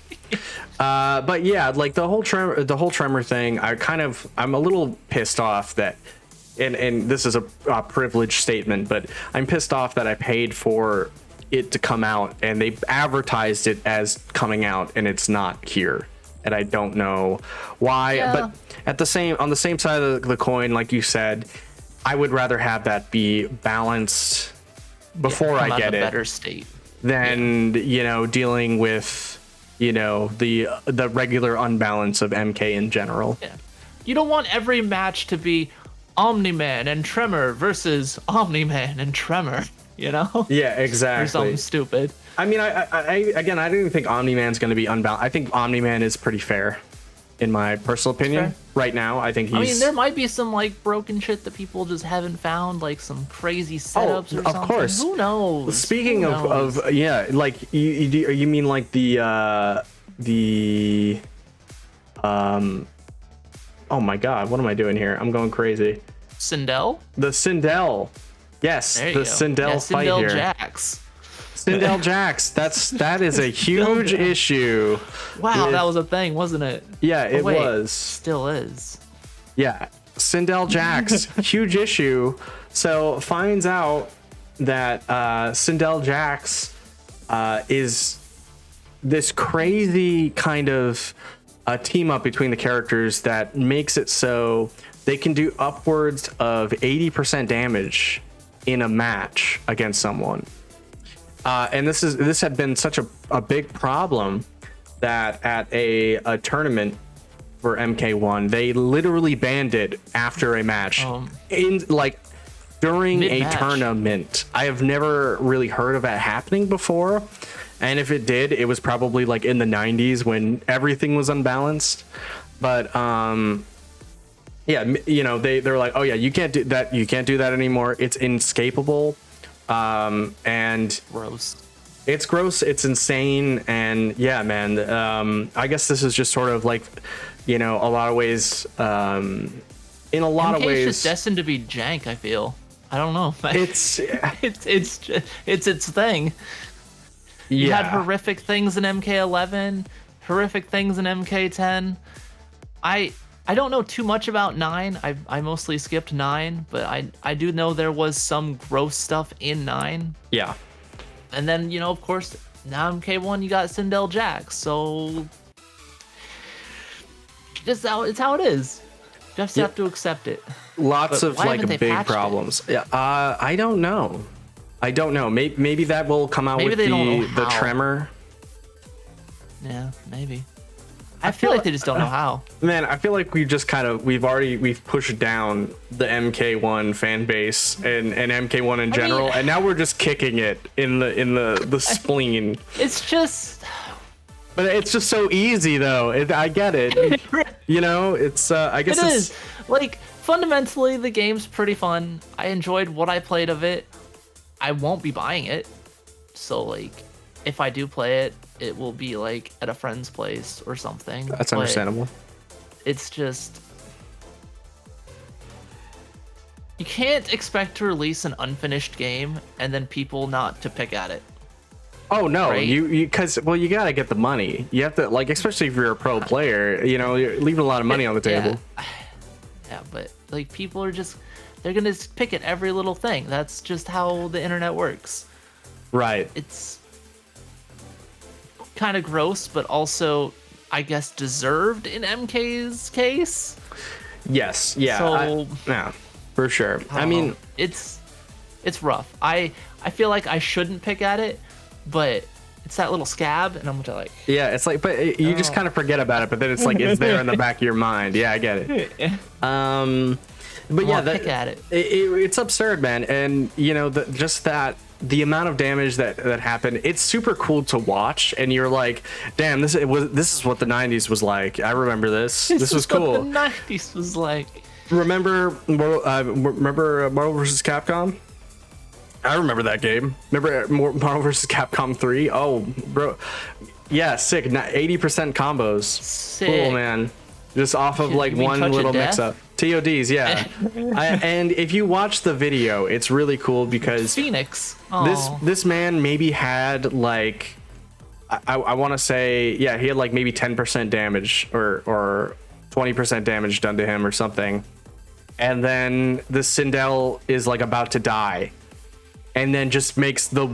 But yeah, like the whole tremor thing, I'm a little pissed off that, and this is a privileged statement, but I'm pissed off that I paid for it to come out and they advertised it as coming out and it's not here, and I don't know why. But on the same side of the coin, like you said, I would rather have that be balanced before I get it, better state than dealing with the regular unbalance of MK in general. Yeah. You don't want every match to be Omni-Man and Tremor versus Omni-Man and Tremor, Yeah, exactly. Or something stupid. I mean, I don't even think Omni-Man's going to be unbalanced. I think Omni-Man is pretty fair, in my personal opinion. Right now, I think he's... I mean, there might be some like broken shit that people just haven't found, like some crazy setups or something. Of course. Who knows? Speaking of like you mean like the oh my god, what am I doing here? I'm going crazy. Sindel? The Sindel. Yes, the Sindel fight here. Sindel Jax. Sindel Jax. That is a huge issue. Wow, that was a thing, wasn't it? Yeah, it was. Still is. Yeah, Sindel Jax, huge issue. So finds out that Sindel Jax is this crazy kind of team up between the characters that makes it so they can do upwards of 80% damage in a match against someone. And this had been such a big problem that at a tournament for MK1, they literally banned it after a match. During a tournament. I have never really heard of that happening before. And if it did, it was probably like in the 90s when everything was unbalanced. But yeah, they're like, oh yeah, you can't do that. You can't do that anymore. It's inescapable. And gross. It's gross. It's insane. And yeah, man, I guess this is just sort of like, a lot of ways, in a lot of ways, it's just destined to be jank. I feel. I don't know. It's its thing. You had horrific things in MK11, horrific things in MK10. I don't know too much about 9. I mostly skipped 9, but I do know there was some gross stuff in 9. Yeah. And then, of course, now MK1 you got Sindel Jax, so it's how it is. Just have to accept it. Lots of like big problems. Yeah. I don't know. Maybe that will come out with the tremor. Yeah, maybe. I feel like they just don't know how. Man, I feel like we've pushed down the MK1 fan base and MK1 in general, and now we're just kicking it in the spleen. It's just But it's just so easy, though. I get it. You know, it's I guess It it's is. Like, fundamentally, the game's pretty fun. I enjoyed what I played of it. I won't be buying it. So, like, if I do play it, it will be, like, at a friend's place or something. That's But understandable. it's just... You can't expect to release an unfinished game and then people not to pick at it. Oh no, Right? you because you gotta get the money. You have to, like, especially if you're a pro player. You know, you're leaving a lot of money on the table. Yeah, but like people are just they're gonna pick at every little thing. That's just how the internet works. Right. It's kind of gross, but also I guess deserved in MK's case. Yes. Yeah. So yeah, for sure. I don't mean, know. It's rough. I feel like I shouldn't pick at it, but it's that little scab, and I'm just like, yeah, it's like, but you just kind of forget about it. But then it's like it's there in the back of your mind. Yeah, I get it. But yeah, pick at it. It's absurd, man. And you know, the amount of damage that happened, it's super cool to watch. And you're like, damn, this is what the 90s was like. I remember this. This was cool. What the 90s was like. Remember Marvel vs. Capcom? I remember that game. Remember Marvel vs. Capcom 3? Oh, bro. Yeah, sick. 80% combos. Sick. Cool, man. Just off of like one little mix-up. TODs, yeah. And if you watch the video, it's really cool because Phoenix. This man maybe had like, I want to say, yeah, he had like maybe 10% damage or 20% damage done to him or something. And then the Sindel is like about to die, and then just makes the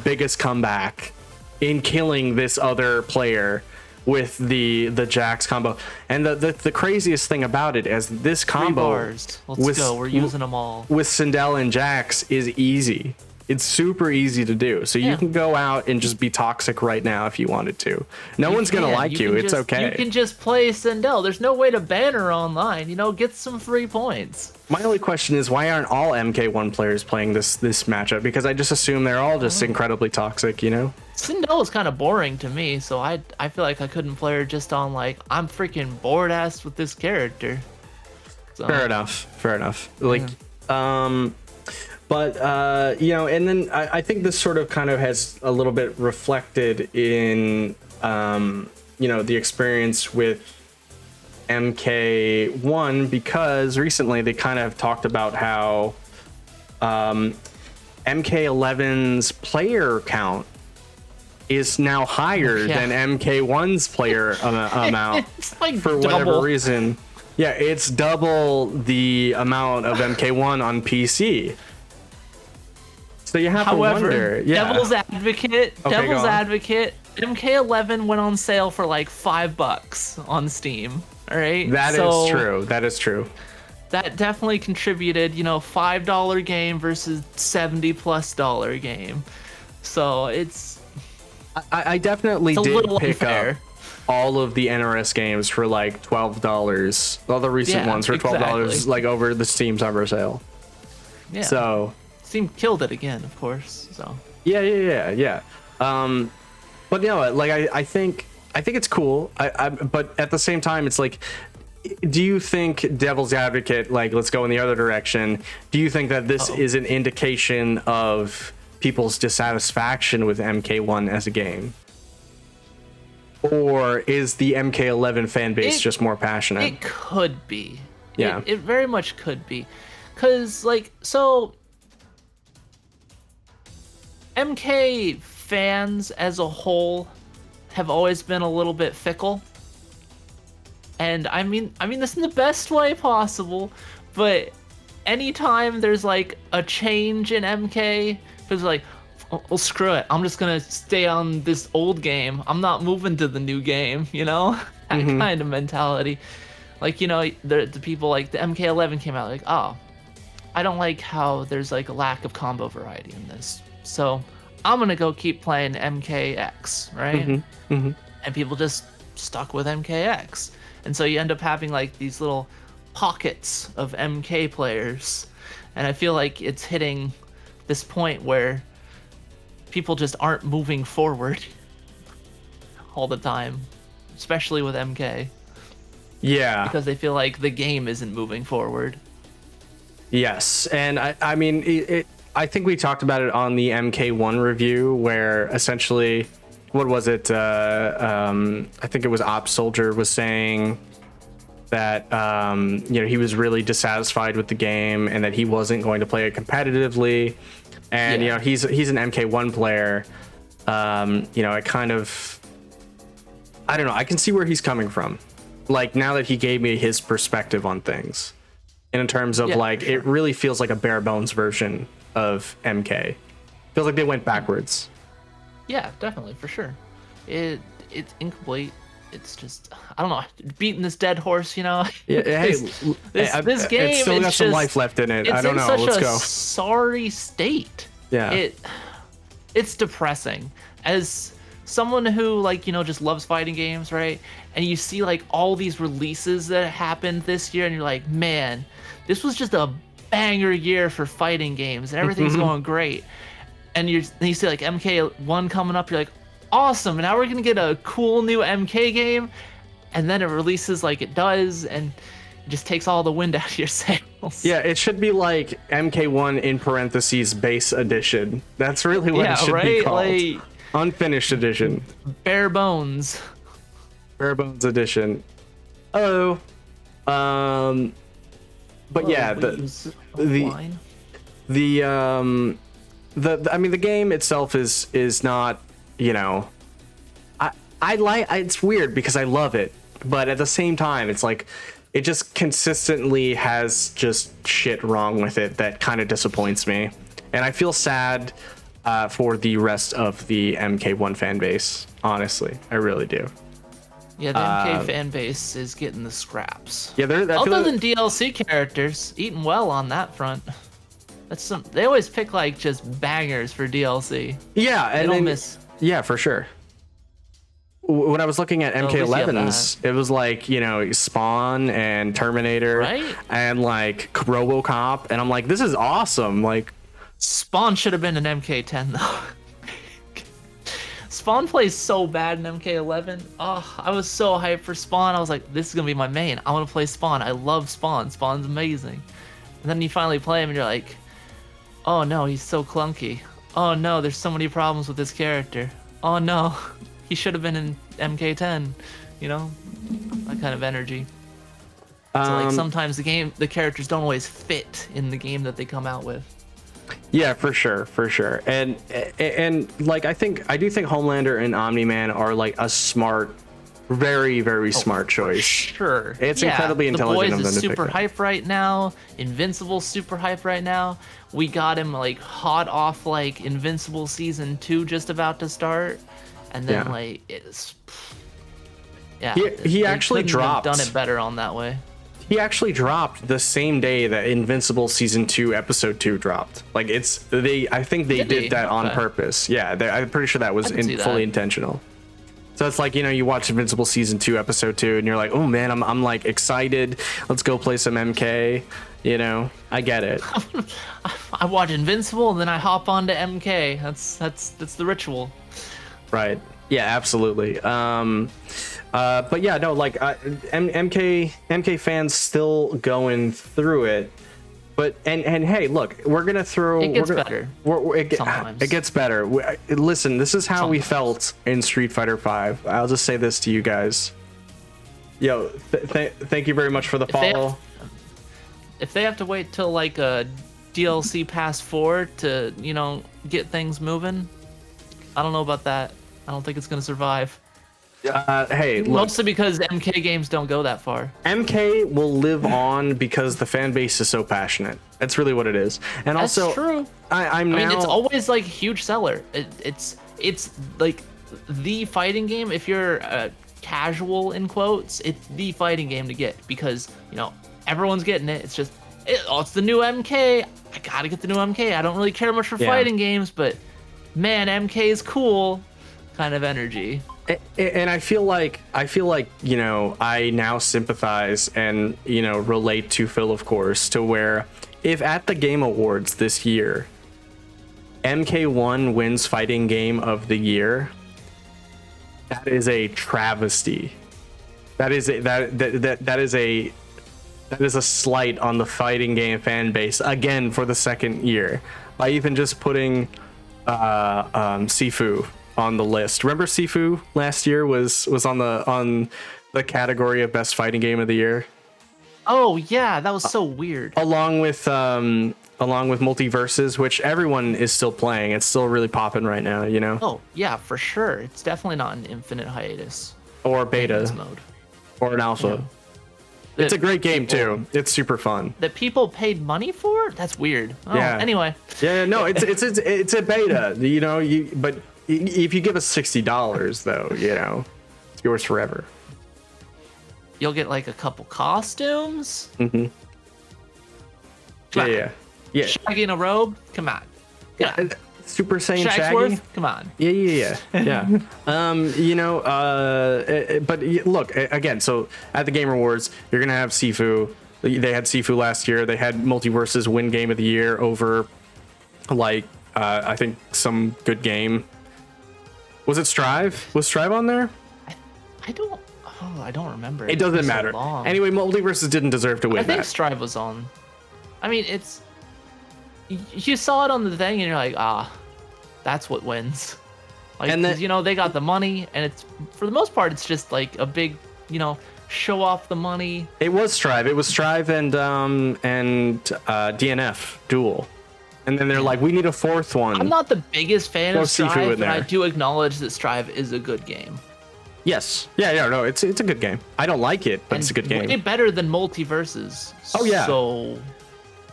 biggest comeback in killing this other player with the Jax combo. And the craziest thing about it is this combo, Let's go. We're using them all. with Sindel and Jax is easy. It's super easy to do. So you can go out and just be toxic right now if you wanted to. No one's gonna like you. It's okay. You can just play Sindel. There's no way to ban her online. You know, get some free points. My only question is, why aren't all MK1 players playing this matchup? Because I just assume they're all just incredibly toxic, you know? Sindel is kind of boring to me, so I feel like I couldn't play her just on like, I'm freaking bored ass with this character. So, Fair enough. Like, but you know, and then I think this sort of kind of has a little bit reflected in you know, the experience with MK1, because recently they kind of talked about how MK11's player count is now higher than MK1's player amount. It's like for double. whatever reason. Yeah, it's double the amount of MK1 on PC. So you have to wonder. Yeah. Devil's advocate, MK11 went on sale for like $5 on Steam. All right. That is true. That is true. That definitely contributed. You know, $5 game versus $70+ game. So it's. I definitely did pick unfair. up all of the NRS games for like $12. All the recent ones for $12, exactly. like over the Steam summer sale. Yeah. So. Steam killed it again, of course. So. Yeah. But you know, like I think it's cool. But at the same time, it's like, do you think, devil's advocate, like, let's go in the other direction, do you think that this is an indication of people's dissatisfaction with MK1 as a game? Or is the MK11 fan base just more passionate? It could be. Yeah. It very much could be. Because, like, so MK fans as a whole have always been a little bit fickle. And I mean this in the best way possible, but anytime there's like a change in MK, it's like, well, screw it. I'm just gonna stay on this old game. I'm not moving to the new game, you know? That kind of mentality. Like, you know, the people like the MK11 came out like, oh, I don't like how there's like a lack of combo variety in this. So I'm gonna go keep playing MKX, right? And people just stuck with MKX. And so you end up having like these little pockets of MK players. And I feel like it's hitting this point where people just aren't moving forward. all the time, especially with MK, Yeah. because they feel like the game isn't moving forward. Yes, and I mean, I think we talked about it on the MK1 review, where essentially, what was it? I think it was Ops Soldier was saying that he was really dissatisfied with the game and that he wasn't going to play it competitively, and he's an MK1 player. I don't know. I can see where he's coming from. Like, now that he gave me his perspective on things. And in terms of it really feels like a bare bones version of MK. Feels like they went backwards. Yeah, definitely, for sure. It's incomplete. It's just, I don't know, beating this dead horse, Yeah, this game, it's still got some life left in it. I don't know. Let's go. Sorry state. Yeah. It's depressing. As someone who just loves fighting games, right? And you see all these releases that happened this year, and you're like, man, this was just a banger year for fighting games, and everything's going great. And you see MK1 coming up, you're like, awesome, now we're gonna get a cool new MK game, and then it releases like it does, and it just takes all the wind out of your sails. Yeah, it should be like MK1 in parentheses base edition. That's really what it should be called. Unfinished edition. Bare bones. Bare bones edition. Hello. But yeah, the game itself is not, I like, it's weird because I love it, but at the same time it's like it just consistently has just shit wrong with it that kind of disappoints me, and I feel sad for the rest of the MK1 fan base. Honestly, I really do. Yeah, the MK fan base is getting the scraps. Yeah, other than DLC characters, eating well on that front. They always pick just bangers for DLC. Yeah, and they don't miss. Yeah, for sure. When I was looking at MK11s, it was Spawn and Terminator, right? And RoboCop, and I'm like, this is awesome. Spawn should have been an MK10 though. Spawn plays so bad in MK11. Oh, I was so hyped for Spawn. I was like, this is gonna be my main. I want to play Spawn. I love Spawn. Spawn's amazing. And then you finally play him, and you're like, oh no, he's so clunky. Oh no, there's so many problems with this character. Oh no, he should have been in MK10. That kind of energy. So sometimes the characters don't always fit in the game that they come out with. Yeah, for sure. And I do think Homelander and Omni-Man are a smart, very, very smart choice. Sure. It's incredibly intelligent The of them Boys to is super pick hype right now. Invincible's super hype right now. We got him hot off Invincible season 2 just about to start, and then it's he actually dropped. Done it better on that way. He actually dropped the same day that Invincible season 2 episode 2 dropped. I think they did that on purpose. Yeah, I'm pretty sure that was fully intentional. So it's you watch Invincible season 2 episode 2 and you're like, oh man, I'm excited. Let's go play some MK. I get it. I watch Invincible and then I hop onto MK. That's the ritual. Right. Yeah, absolutely. But yeah, no, MK fans still going through it. But and hey, look, we're gonna throw. It gets better. Sometimes it gets better. Listen, this is how we felt in Street Fighter V. I'll just say this to you guys. Yo, thank you very much for the follow. If they have to wait till a DLC Pass 4 to get things moving, I don't know about that. I don't think it's gonna survive. Hey, look, mostly because MK games don't go that far. MK will live on because the fan base is so passionate. That's really what it is. And that's also, true. I mean, it's always huge seller. It's the fighting game. If you're casual in quotes, it's the fighting game to get because everyone's getting it. It's just it's the new MK. I gotta get the new MK. I don't really care much for fighting games, but man, MK is cool. Kind of energy. And I feel like I now sympathize and relate to Phil, of course, to where if at the Game Awards this year MK1 wins fighting game of the year, That is a travesty. That is a slight on the fighting game fan base again for the second year by even just putting Sifu on the list. Remember Sifu last year was on the category of best fighting game of the year. Oh yeah, that was so weird. Along with Multiverses, which everyone is still playing. It's still really popping right now, you know. Oh yeah, for sure. It's definitely not an infinite hiatus Or beta mode or an alpha. Yeah. It's a great game too. It's super fun. That people paid money for? That's weird. Oh, Yeah. Anyway. Yeah, no, it's a beta, you know. But if you give us $60 though, you know, it's yours forever. You'll get like a couple costumes. Mm-hmm. Yeah. Shaggy in a robe? Come on. Super Saiyan Shaggy? Shagsworth? Come on. Yeah. You know, but look, again, so at the Game Awards, you're going to have Sifu. They had Sifu last year. They had Multiverses win Game of the Year over, like, I think some good game. Was it Strive? Was Strive on there? I don't remember. It doesn't matter. So anyway, Multiverses didn't deserve to win I think that. Strive was on. I mean, you saw it on the thing and you're like, that's what wins. Like, And 'cause, you know, they got the money, and it's, for the most part, it's just like a big, you know, show off the money. It was Strive. It was Strive and DNF Duel. And then they're like, we need a fourth one. I'm not the biggest fan Throw of Sifu Strive, in but I there. do acknowledge that Strive is a good game. Yes. Yeah, no, it's a good game. I don't like it, but it's a good game. Way better than Multiverses. Oh, yeah. So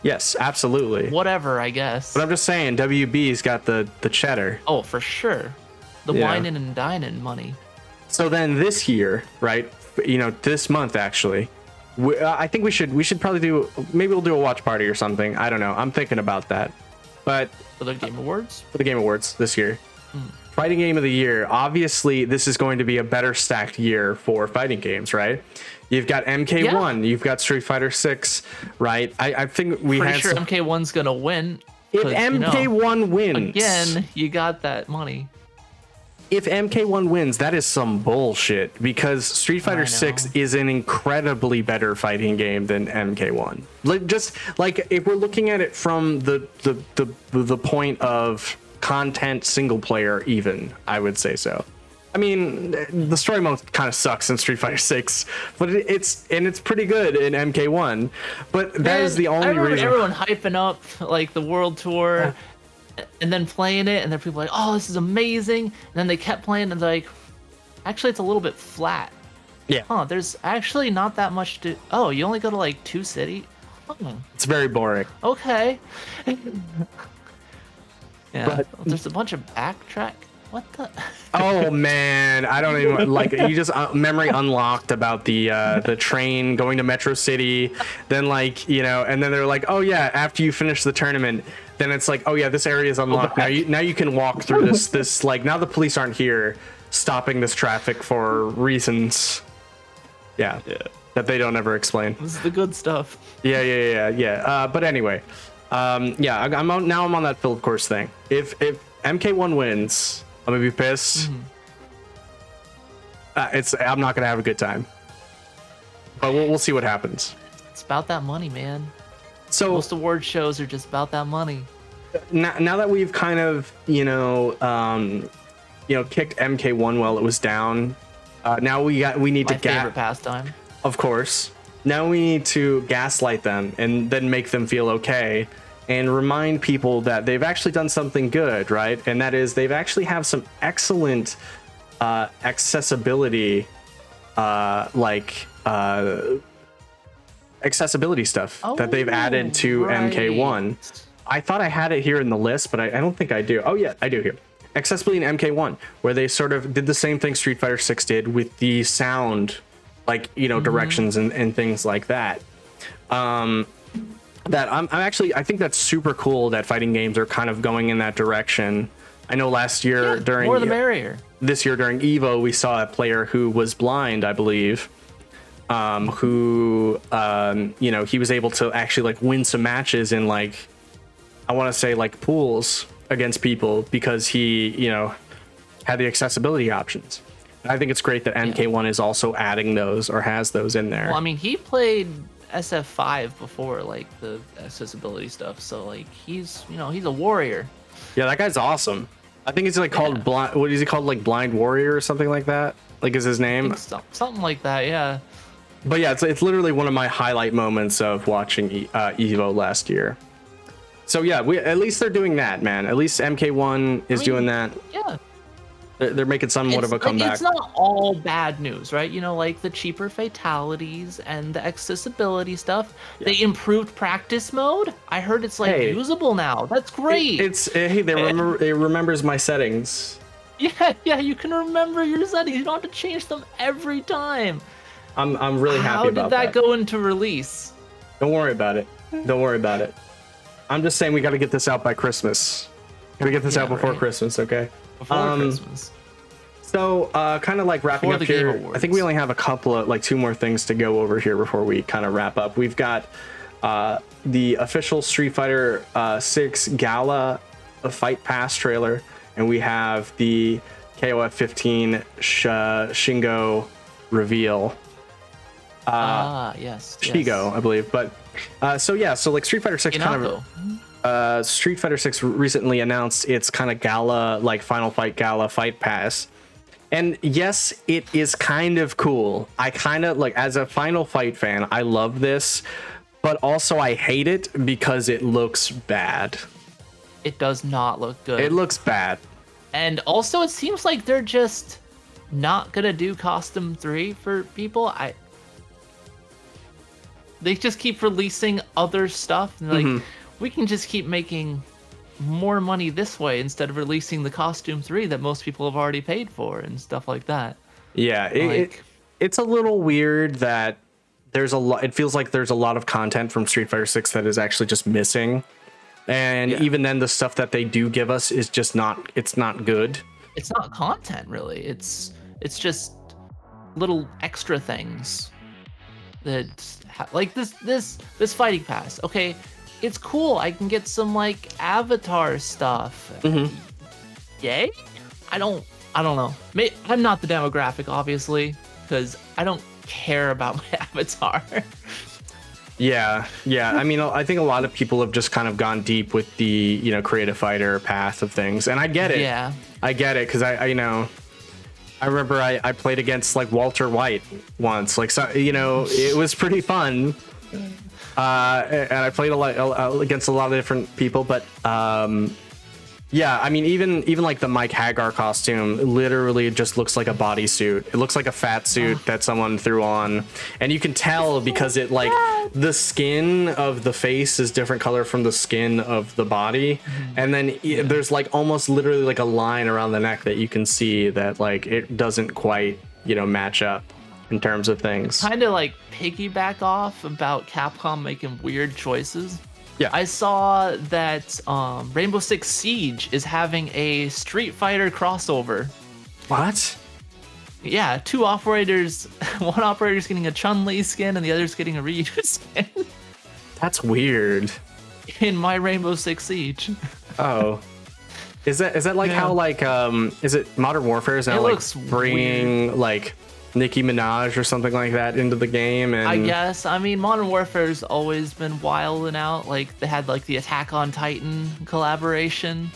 Yes, absolutely. whatever, I guess. But I'm just saying, WB's got the cheddar. Oh, for sure. The Yeah. whining and dining money. So then this year, right? You know, this month actually, I think we should probably maybe we'll do a watch party or something. I don't know. I'm thinking about that. But For the Game Awards? for the Game Awards this year, Fighting Game of the Year. Obviously, this is going to be a better stacked year for fighting games, right? You've got MK1, you've got Street Fighter 6, right? I think we Pretty had sure MK1's gonna win. if 'cause, MK1 wins again, you got that money. If MK1 wins, that is some bullshit because Street Fighter 6 is an incredibly better fighting game than MK1. Just like if we're looking at it from the point of content single player, even I would say so. I mean, the story mode kind of sucks in Street Fighter 6, but it's pretty good in MK1. But that is the only reason. Everyone hyping up like the world tour. And then playing it, and then people are like, oh, this is amazing. And then they kept playing, and they're like, actually, it's a little bit flat. Yeah. There's actually not that much to. Oh, you only go to like 2 cities? Oh, It's very boring. okay. Yeah. But- There's a bunch of backtrack. What the? Oh man, I don't even like you just memory unlocked about the train going to Metro City, then like, you know, and then they're like, oh yeah, after you finish the tournament, then it's like, oh yeah, this area is unlocked. Now you can walk through this like now the police aren't here stopping this traffic for reasons. Yeah. That they don't ever explain. This is the good stuff. Yeah. But anyway, yeah, I'm on that field course thing. If MK1 wins, I'm gonna be pissed. I'm not gonna have a good time. But we'll see what happens. It's about that money, man. So Most award shows are just about that money. now that we've kind of kicked MK1 while it was down, now we need My to favorite pastime. Of course. Now we need to gaslight them and then make them feel okay and remind people that they've actually done something good, right? And that is they've actually have some excellent accessibility accessibility stuff that they've added to MK1. I thought I had it here in the list, but I don't think I do. Oh yeah, I do here. Accessibility in MK1, where they sort of did the same thing Street Fighter 6 did with the sound, like, directions and things like that. That I think that's super cool that fighting games are kind of going in that direction. I know last year during more the merrier. This year during Evo, we saw a player who was blind, I believe, who he was able to actually like win some matches in like, I want to say like pools against people because he, had the accessibility options. I think it's great that MK1 is also adding those or has those in there. Well, I mean, he played SF5 before, like the accessibility stuff. So like he's a warrior. Yeah, that guy's awesome. I think he's like called blind. What is he called? Like Blind Warrior or something like that. Like is his name? Something like that. Yeah. But yeah, it's literally one of my highlight moments of watching Evo last year. So yeah, at least they're doing that, man. At least MK1 is doing that. Yeah. They're making somewhat of a comeback. It's not all bad news, right? Like the cheaper fatalities and the accessibility stuff. Yeah. They improved practice mode. I heard it's like usable now. That's great. It remembers my settings. Yeah, you can remember your settings. You don't have to change them every time. I'm really happy about that. How did that go into release? Don't worry about it. Don't worry about it. I'm just saying we got to get this out by Christmas. Gotta get this out before Christmas, okay? Before Christmas. So, kind of like wrapping up here, I think we only have a couple of, like, 2 more things to go over here before we kind of wrap up. We've got the official Street Fighter 6 Gala Fight Pass trailer, and we have the KOF 15 Shingo reveal. Yes. Shijo, I believe. But so like Street Fighter 6 Hinako. Street Fighter 6 recently announced its kind of Gala, like Final Fight Gala Fight Pass. And yes, it is kind of cool. I kind of like, as a Final Fight fan, I love this, but also I hate it because it looks bad. It does not look good. It looks bad. And also it seems like they're just not gonna do Costume 3 for people. They just keep releasing other stuff, and like we can just keep making more money this way instead of releasing the Costume 3 that most people have already paid for and stuff like that. Yeah, it's a little weird that there's a lot. It feels like there's a lot of content from Street Fighter 6 that is actually just missing, and even then, the stuff that they do give us is just not. It's not good. It's not content, really. It's just little extra things that like this fighting pass. Okay, it's cool. I can get some like avatar stuff. Yay? I don't know. I'm not the demographic, obviously, because I don't care about my avatar. Yeah. I mean, I think a lot of people have just kind of gone deep with the creative fighter path of things, and I get it. Yeah, I get it because I remember I played against like Walter White once, like, so it was pretty fun. And I played a lot against a lot of different people, but yeah, I mean, even like the Mike Hagar costume literally just looks like a bodysuit. It looks like a fat suit that someone threw on, and you can tell because it like the skin of the face is different color from the skin of the body, and then there's like almost literally like a line around the neck that you can see that like it doesn't quite match up in terms of things. Kind of like piggyback off about Capcom making weird choices. Yeah, I saw that Rainbow Six Siege is having a Street Fighter crossover. What? Yeah, 2 operators. One operator's getting a Chun-Li skin and the other's getting a Ryu skin. That's weird. In my Rainbow Six Siege. Oh. Is that like how like is it Modern Warfare is now like bringing weird. Like Nicki Minaj or something like that into the game? And I guess, I mean, Modern Warfare's always been wilding out. Like they had like the Attack on Titan collaboration,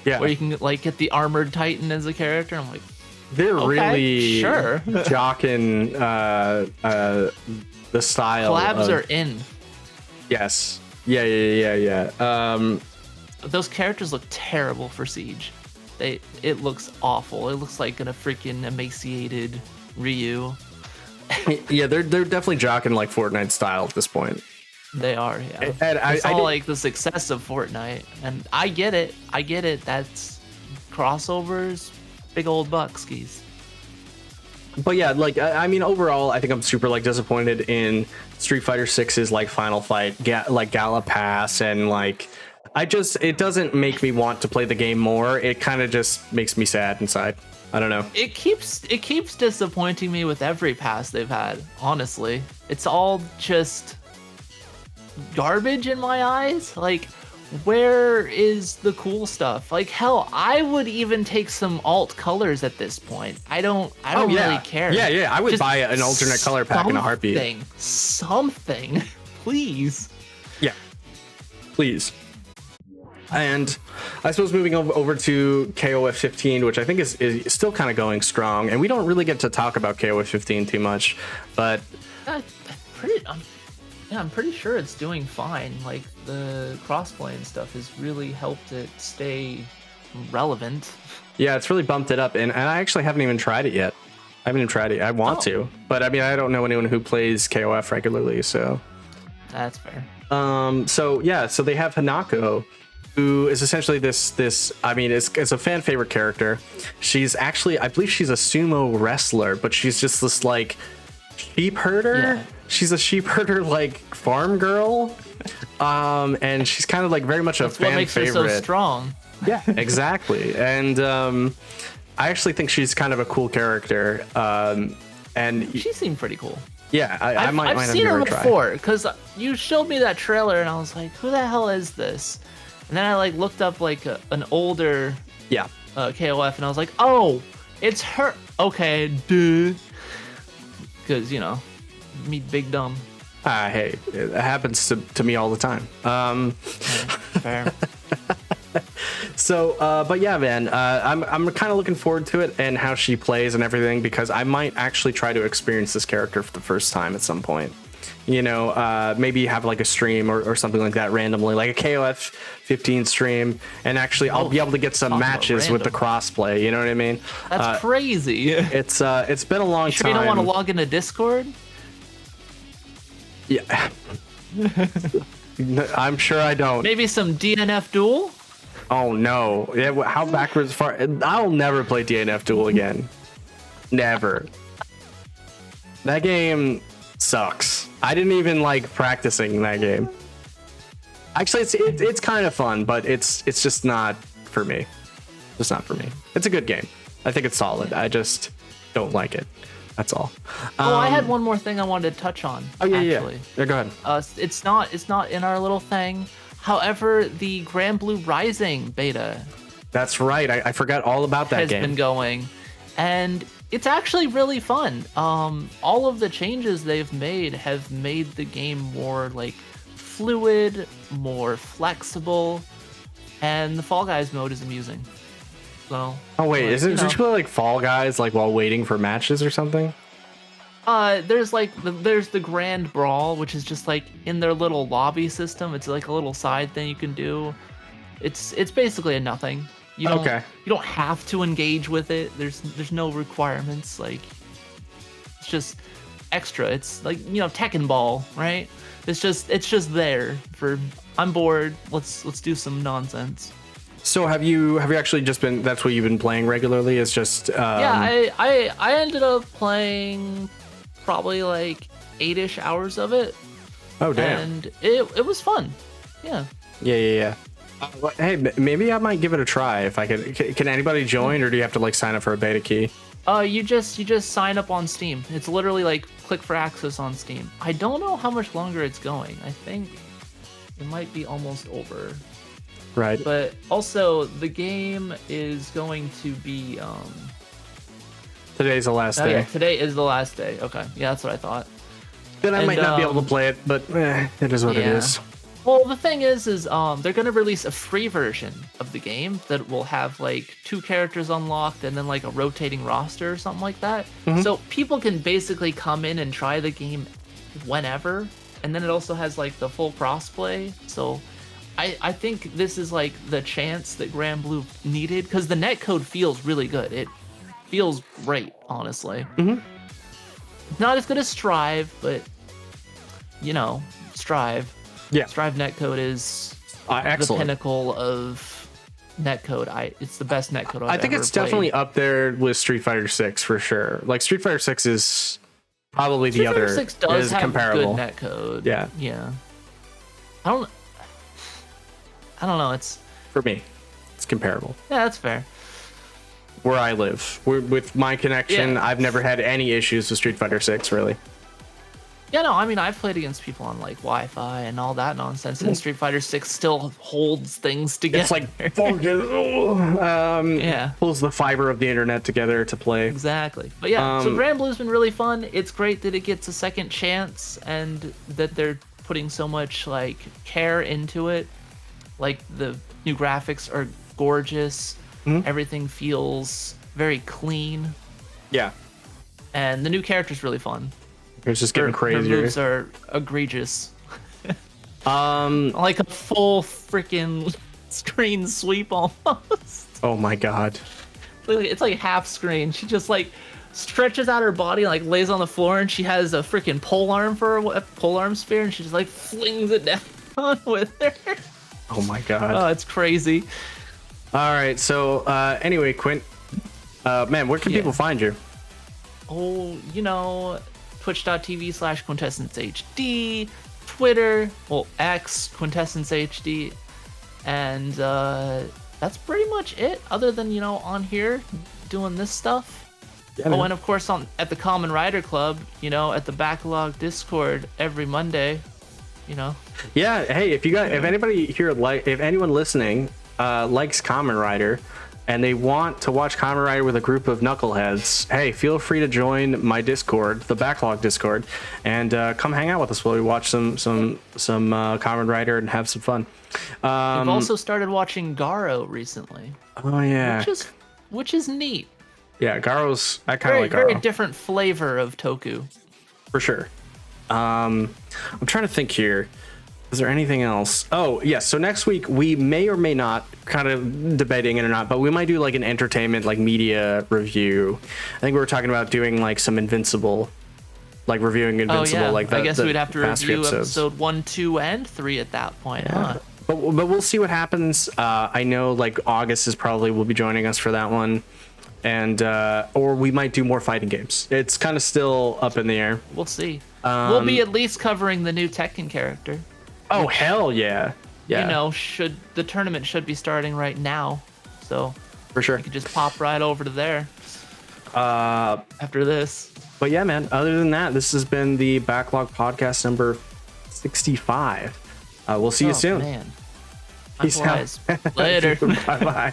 where you can like get the armored Titan as a character. I'm like, they're really sure jocking the style. Collabs are in. Yes. Yeah. Those characters look terrible for Siege. It looks awful. It looks like a freaking emaciated Ryu. Yeah, they're definitely jocking like Fortnite style at this point. They are, yeah. And I saw like the success of Fortnite, and I get it. That's crossovers, big old buckskis. But yeah, like I mean, overall, I think I'm super like disappointed in Street Fighter 6's like Final Fight, like Gala Pass, and like it doesn't make me want to play the game more. It kind of just makes me sad inside. I don't know. It keeps disappointing me with every pass they've had. Honestly, it's all just garbage in my eyes. Like, where is the cool stuff? Like, hell, I would even take some alt colors at this point. I don't really care. Yeah, I would Just buy an alternate color pack in a heartbeat. Something, please. Yeah, please. And I suppose moving over to KOF 15, which I think is still kind of going strong, and we don't really get to talk about KOF 15 too much, but I'm pretty sure it's doing fine. Like, the crossplay and stuff has really helped it stay relevant. Yeah, it's really bumped it up, and I actually haven't even tried it yet. I haven't even tried it. I want to, but I mean, I don't know anyone who plays KOF regularly, so that's fair. So they have Hinako, who is essentially this. I mean, it's a fan favorite character. She's actually, I believe she's a sumo wrestler, but she's just this like sheep herder. Yeah. She's a sheep herder, like farm girl, and she's kind of like very much a fan what makes favorite. her so strong. Yeah, exactly. And I actually think she's kind of a cool character. And she seemed pretty cool. Yeah, I might I've have seen her a try. before because you showed me that trailer and I was like, who the hell is this? And then I like looked up like an older KOF and I was like, oh, it's her. Okay, dude. Because, you know, me big dumb. Hey, it happens to me all the time. Fair. So, but yeah, man, I'm kind of looking forward to it and how she plays and everything, because I might actually try to experience this character for the first time at some point. You know, maybe have like a stream or something like that randomly, like a KOF 15 stream, and actually I'll be able to get some matches with the crossplay. You know what I mean? That's crazy. It's been a long time. You don't want to log into Discord? Yeah. I'm sure I don't. Maybe some DNF Duel? Oh no! Yeah, how backwards far? I'll never play DNF Duel again. Never. That game sucks. I didn't even like practicing that game. Actually, it's kind of fun, but it's just not for me. It's not for me. It's a good game. I think it's solid. I just don't like it. That's all. I had one more thing I wanted to touch on. Oh yeah, actually. Yeah. Go ahead. It's not in our little thing. However, the Grand Blue Rising beta. That's right. I forgot all about that game. Has been going, and it's actually really fun. All of the changes they've made have made the game more like fluid, more flexible, and the Fall Guys mode is amusing. So. Oh wait, like, isn't you play like Fall Guys like while waiting for matches or something? There's the Grand Brawl, which is just like in their little lobby system. It's like a little side thing you can do. It's basically a nothing. You don't have to engage with it. There's no requirements. Like, it's just extra. It's like, you know, Tekken Ball, right? It's just there for, I'm bored. Let's do some nonsense. So have you actually just been, that's what you've been playing regularly? It's just yeah, I ended up playing probably like 8-ish hours of it. Oh damn. And it was fun. Yeah. Yeah. Hey, maybe I might give it a try if I could. Can anybody join, or do you have to like sign up for a beta key? You just sign up on Steam. It's literally like click for access on Steam. I don't know how much longer it's going. I think it might be almost over. Right. But also the game is going to be today's the last day. Yeah, today is the last day. Okay. Yeah, that's what I thought. Then I might not be able to play it, but it is what it is. Well, the thing is they're going to release a free version of the game that will have like 2 characters unlocked and then like a rotating roster or something like that. Mm-hmm. So people can basically come in and try the game whenever. And then it also has like the full crossplay. So I think this is like the chance that Grand Blue needed, because the netcode feels really good. It feels great, honestly. Mm-hmm. Not as good as Strive, but you know, Strive. Yeah. Strive netcode is the pinnacle of netcode. It's the best netcode I've I think ever it's played. definitely up there with Street Fighter 6 for sure. Like Street Fighter 6 is probably the other. Street Fighter 6 does is have comparable. good netcode. Yeah. Yeah. I don't know. It's for me. It's comparable. Yeah, that's fair. Where I live, with my connection, I've never had any issues with Street Fighter 6 really. Yeah, no, I mean, I've played against people on like Wi-Fi and all that nonsense, and Street Fighter 6 still holds things together. It's like yeah, pulls the fiber of the internet together to play. exactly. But yeah, so Grand Blue's been really fun. It's great that it gets a second chance and that they're putting so much like care into it. Like the new graphics are gorgeous. Everything feels very clean. Yeah, and the new character's really fun. it's just getting Her crazier. moves are egregious. Like a full freaking screen sweep almost. Oh my god. It's like half screen. She just like stretches out her body, like lays on the floor, and she has a freaking pole arm for a pole arm spear, and she just like flings it down with her. Oh my god. Oh, it's crazy. All right, so anyway, Quint, man, where can people find you? Oh, you know, twitch.tv/quintessencehd, Twitter, well, X, quintessencehd, and that's pretty much it, other than, you know, on here doing this stuff. Yeah, and of course at the Common Rider Club, you know, at the Backlog Discord every Monday, you know. Yeah, hey, if anybody here, if anyone listening likes Kamen Rider and they want to watch Kamen Rider with a group of knuckleheads, hey, feel free to join my Discord, the Backlog Discord, and come hang out with us while we watch some Kamen Rider and have some fun. I've also started watching Garo recently. Oh yeah, which is neat. Yeah, Garo's, I kind of like Garo. Very different flavor of Toku, for sure. I'm trying to think here. Is there anything else? Oh, yes. So next week we may or may not, kind of debating it or not, but we might do like an entertainment, like media review. I think we were talking about doing like some Invincible, like reviewing Invincible. Oh, yeah. Like I guess we'd have to review episodes. episode 1, 2, and 3 at that point, huh? But we'll see what happens. I know like August will be joining us for that one, and or we might do more fighting games. It's kind of still up in the air. We'll see. We'll be at least covering the new Tekken character. Oh, hell yeah. Yeah. You know, the tournament should be starting right now. So for sure. You could just pop right over to there. After this. But yeah, man, other than that, this has been the Backlog podcast number 65. We'll see you soon. Man. Peace out. Later. Bye-bye.